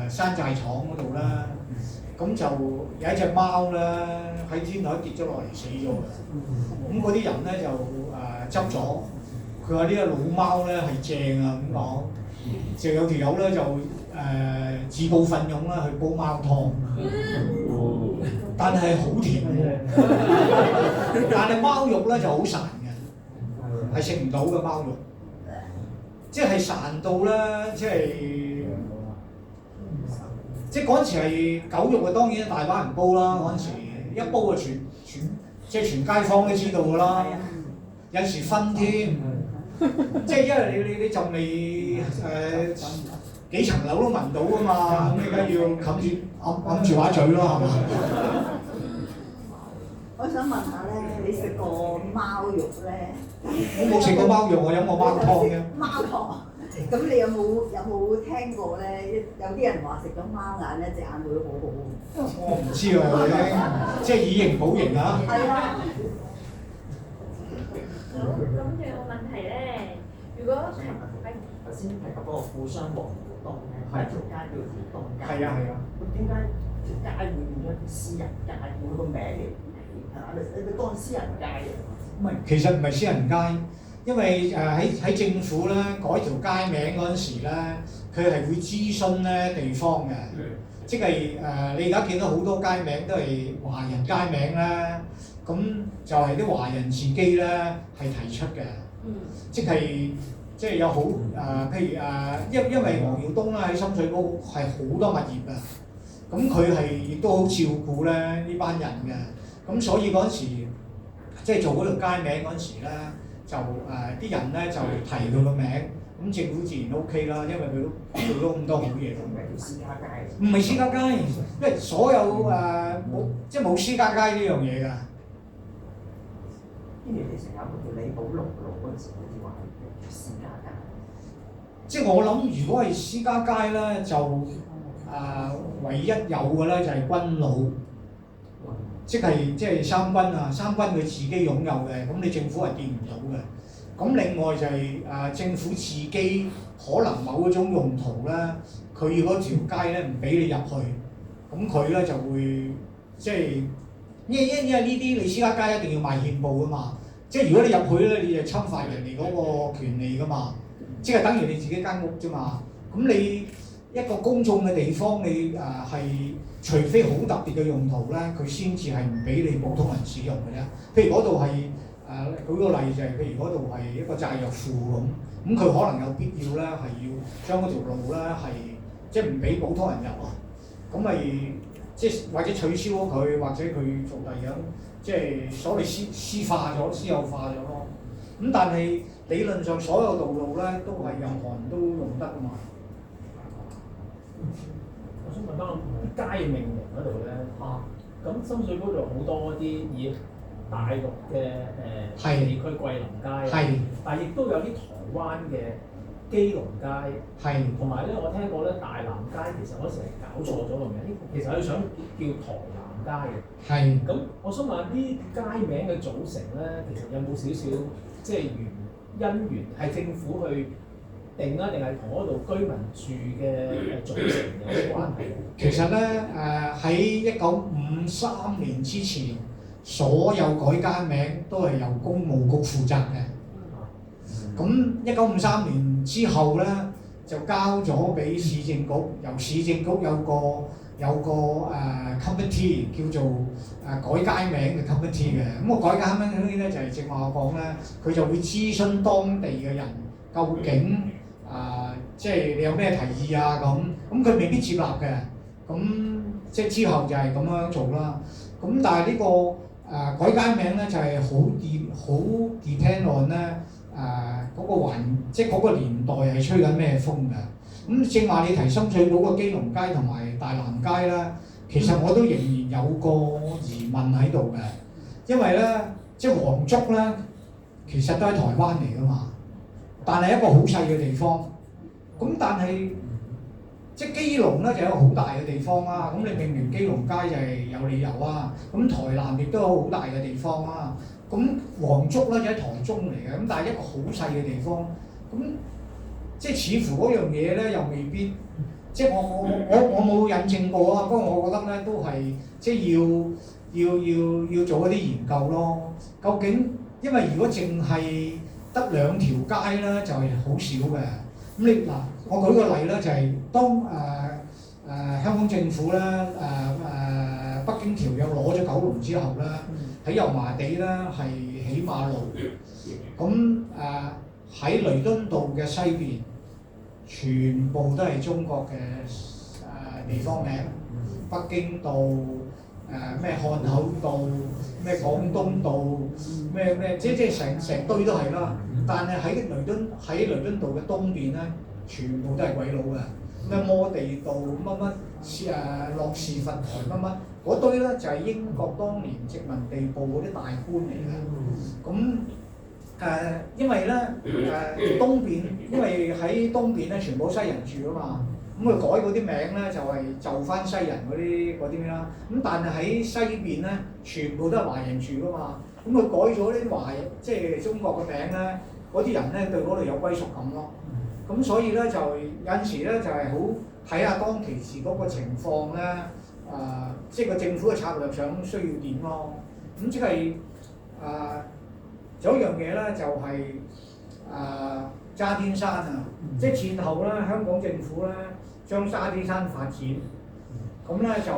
山寨廠嗰度啦，咁就有一隻貓咧喺天台跌咗落嚟死咗嘅，咁嗰啲人咧就執咗，佢話呢個老貓咧係正啊咁講，就有條友咧就自告奮勇啦去煲貓湯。但係好甜嘅，但係貓肉咧就好孱嘅，係食唔到嘅貓肉，即係孱到咧，即係嗰陣時係狗肉啊，當然大把人煲啦，嗰陣時一煲就全街坊都知道㗎啦，有時分添，即係因為你陣味幾層樓都聞到㗎嘛，咁你梗係要冚住把嘴咯，係嘛？我想問下咧，你食過貓肉咧？我冇食過貓肉，我飲過貓湯嘅。貓湯，咁你有冇聽過咧？有啲人話食咗貓眼咧，隻眼會好好。我唔知喎，即係以形補形啊！係啊。好，咁仲有個問題咧，如果係頭先提及嗰個富商王東咧，係一條街叫條東街。係啊係啊。咁點解條街會變咗條私人街？會個名嚟係嘛？你當私人街嘅？唔係，其實唔係私人街，因為喺政府咧改條街名嗰陣時咧，佢係會諮詢咧地方嘅，即係你而家見到好多街名都係華人街名啦，咁就係啲華人自己咧係提出嘅，即係有好譬如因為黃耀東啦喺深水埗係好多物業啊，咁佢係亦都好照顧咧呢班人嘅，咁所以嗰陣時即係做嗰條街名嗰陣時咧，就啲人咧就提佢個名，咁政府自然 OK 啦，因為佢都做咗咁多好嘢。唔係叫私家街。唔係私家街，因為所有冇私家街呢樣嘢㗎。跟住你成日有個叫李寶龍路嗰陣時，好似話係私家街。即係我諗，如果係私家街咧，就唯一有嘅咧就係軍佬，即係三軍啊，三軍佢自己擁有嘅，咁你政府係見唔到嘅。咁另外就係政府自己可能某一種用途咧，佢嗰條街咧唔俾你入去，咁佢咧就會即係因為呢啲你私家街一定要賣憲報㗎嘛，即係如果你入去咧，你就侵犯人哋嗰個權利㗎嘛，即係等於你自己間屋啫嘛。咁你一個公眾嘅地方，你係除非好特別嘅用途咧，佢先至係唔俾你普通人使用嘅啫。譬如嗰度係舉個例就係，譬如嗰度係一個炸藥庫咁佢可能有必要咧係要將嗰條路咧係即係唔俾普通人入啊，咁咪即係或者取消咗佢，或者佢做第二樣，即係所謂私化咗、私有化咗咯。咁但係理論上所有道路咧都係任何人都用得㗎嘛。我想問翻街命名嗰度咧，咁深水埗度好多啲以大陸嘅地區桂林街，但係亦都有啲台灣嘅基隆街，同埋咧我聽過咧大南街其實我成日搞錯咗個名，其實佢想叫台南街嘅。咁我想問啲街名嘅組成咧，其實有冇少少即係因緣係政府去定啊，定係同嗰度居民住嘅組成有啲關係？其實咧喺1953年之前，所有改街名都係由公務局負責嘅。咁1953年之後咧，就交咗俾市政局，由市政局有個committee 叫做改街名嘅 committee 嘅。咁個改街名嗰啲咧就係正話我講咧，佢就會諮詢當地嘅人，究竟即係你有咩提議啊咁佢未必接納嘅。咁即係之後就係咁樣做啦。咁但係呢個改街名咧就係好 depend on 咧嗰個即係嗰個年代係吹緊咩風嘅。咁正話你提深水埗個基隆街同埋大南街啦，其實我都仍然有個疑問喺度嘅，因為咧即係黃竹咧其實都喺台灣嚟㗎嘛，但係一個好細嘅地方。咁但係即係基隆咧就係一個好大嘅地方啦。咁你命名基隆街就係有理由啊。咁台南亦都有好大嘅地方啦。咁黃竹咧就喺台中嚟嘅，咁但係一個好細嘅地方。咁即係似乎嗰樣嘢咧又未必，即係我冇印證過啊。不過我覺得咧都係即係要做一啲研究咯。究竟因為如果淨係得兩條街咧就係好少嘅。咁你嗱，我舉個例咧，就係當香港政府咧北京條約攞咗九龍之後咧，喺油麻地咧係起馬路，咁喺彌敦道嘅西邊，全部都係中國嘅地方名，北京道、咩漢口道、咩廣東道、咩即係成堆都係啦。但係喺彌敦道嘅東邊咧，全部都係鬼佬嘅，咩摩地道乜諾士佛台乜嗰堆咧就係英國當年殖民地部嗰啲大官嚟嘅。咁因為咧東邊，因為喺東邊咧全部西人住啊嘛，咁佢改嗰啲名咧就係就翻西人嗰啲咩啦。咁但係喺西邊咧全部都係華人住噶嘛，咁佢改咗呢啲即係中國嘅名咧。嗰啲人咧對嗰度有歸屬感咯，咁所以咧就有陣時咧就係好睇下當其時嗰個情況咧，即係個政府嘅策略上需要點咯。咁即係仲有一樣嘢咧就係渣甸山啊，即係戰後咧香港政府咧將渣甸山發展，咁咧就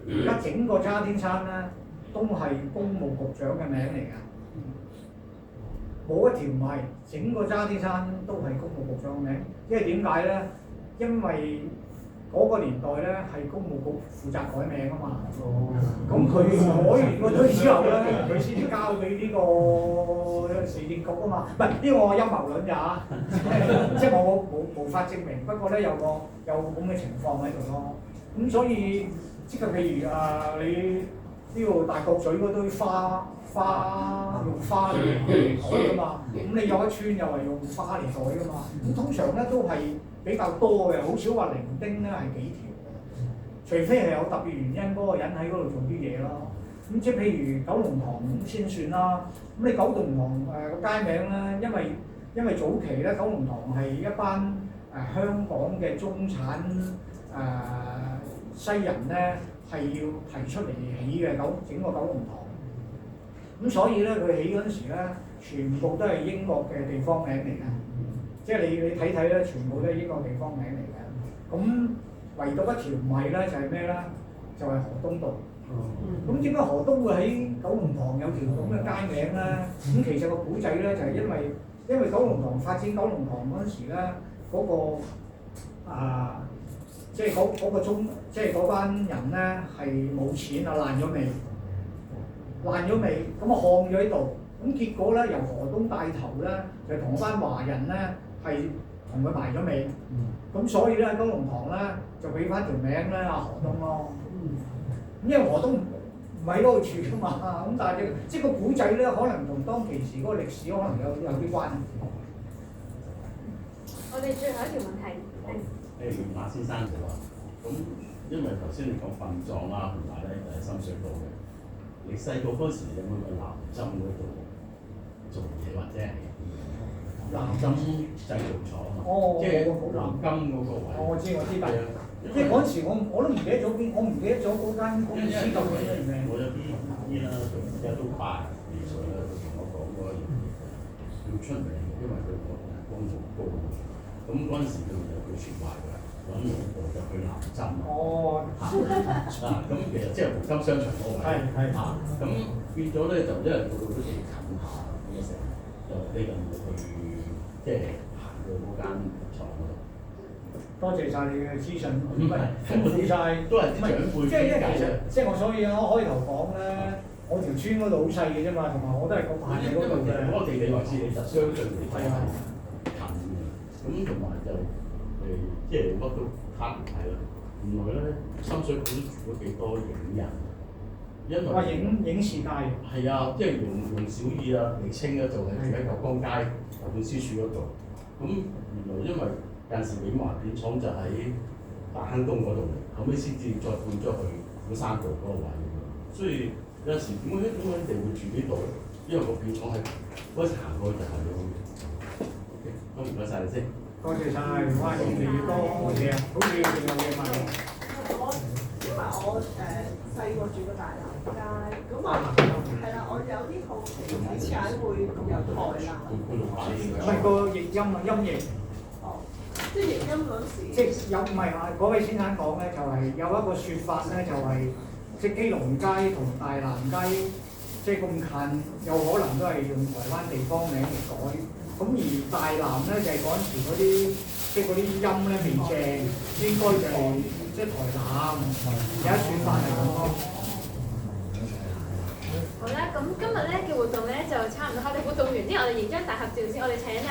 而家整個渣甸山咧都係工務局長嘅名嚟㗎。冇一條唔係，整個渣甸山都係工務局長嘅名，因為點解咧？因為嗰個年代咧係工務局負責改名啊嘛。咁佢改完個隊之後咧，佢先至交俾呢個市政局啊嘛。唔係呢個我陰謀論咋，即係我無法證明。不過咧有咁嘅情況喺度咯。咁所以即係譬如你呢度大角咀嗰堆花用花嚟改噶嘛，咁你有一村又係用花嚟改噶嘛，咁通常咧都係比較多嘅，好少話零丁咧係幾條，除非係有特別原因嗰個人喺嗰度做啲嘢咯。咁即係譬如九龍塘咁先算啦。咁你九龍塘個街名咧，因為早期咧九龍塘係一班香港嘅中產西人咧係要提出嚟起嘅整個九龍塘。咁所以咧，佢起嗰陣時咧，全部都係英國嘅地方名嚟嘅，即係你睇睇咧，全部都係英國地方名嚟嘅。咁唯獨一條唔係咧，就係咩咧？就係河東道。咁點解河東會喺九龍塘有條咁嘅街名咧？咁其實個古仔咧就係因為九龍塘發展九龍塘嗰陣時咧，嗰個即係嗰班人咧係冇錢啊，爛咗尾，咁啊焊咗喺度，咁結果咧由河東帶頭咧，就同班華人咧係同佢埋咗尾，咁所以咧九龍塘咧就俾翻條名咧河東咯，因為河東唔喺嗰度住噶嘛，咁但係即係個古仔咧，可能同當其時嗰個歷史可能有啲關係。我哋最後一條問題馬先生就話，咁因為頭先你講殯葬啦，同埋咧深水埗嘅。你細個嗰時有冇去南針嗰度做嘢，或者係南針製造廠啊？即係南金嗰個位。我知，但係即係嗰陣時我都唔記得咗我唔記得咗嗰間公司究竟咩名。我有啲啦，而家都80幾歲啦，佢同我講過一樣嘢，要出名，因為佢個人工好高。咁嗰陣時佢有句説話㗎，揾老婆就去南針。咁其實即係黃金商場嗰個位。咁變咗咧，就因為嗰度都幾近下，咁成日就呢個去即係行到嗰間廠嗰度。多謝晒你嘅資訊，唔係豐富晒，都係長輩即係其實即係我所以我開頭講咧，我條村嗰度好細嘅啫嘛，同埋我都係個排喺嗰度嘅。嗰個地理位置你就相對嚟講係近嘅，咁同埋就即係乜都攤唔睇啦。原來咧深水埗都住咗幾多影人。因為影視界係啊，即係容小意啊、李清咧就係住喺九江街舊本書處嗰度。咁原來因為有陣時美華片廠就喺大坑東嗰度嚟，後尾先至再搬咗去虎山道嗰個位。所以有陣時點解你哋會住呢度咧？因為個片廠係嗰時行過就係要。OK，咁唔該晒你先。多謝晒，哇！越嚟越多嘢啊，好似仲有嘢問。因為我細個住過大南街，咁係啦，我有啲好奇點解會有台南？唔係個譯音啊，音譯。哦，即係譯音嗰時。即係有唔係啊？嗰位先生講咧，就係有一個説法咧，就係即係基隆街同大南街即係咁近，有可能都係用台灣地方名嚟改。咁而大南咧就係嗰陣時嗰啲即係嗰啲音咧未正，應該就係即係台南，有一説法係咁咯。好啦，咁今日咧嘅活動咧就差唔多，我哋活動完之後，我哋影張大合照先，我哋請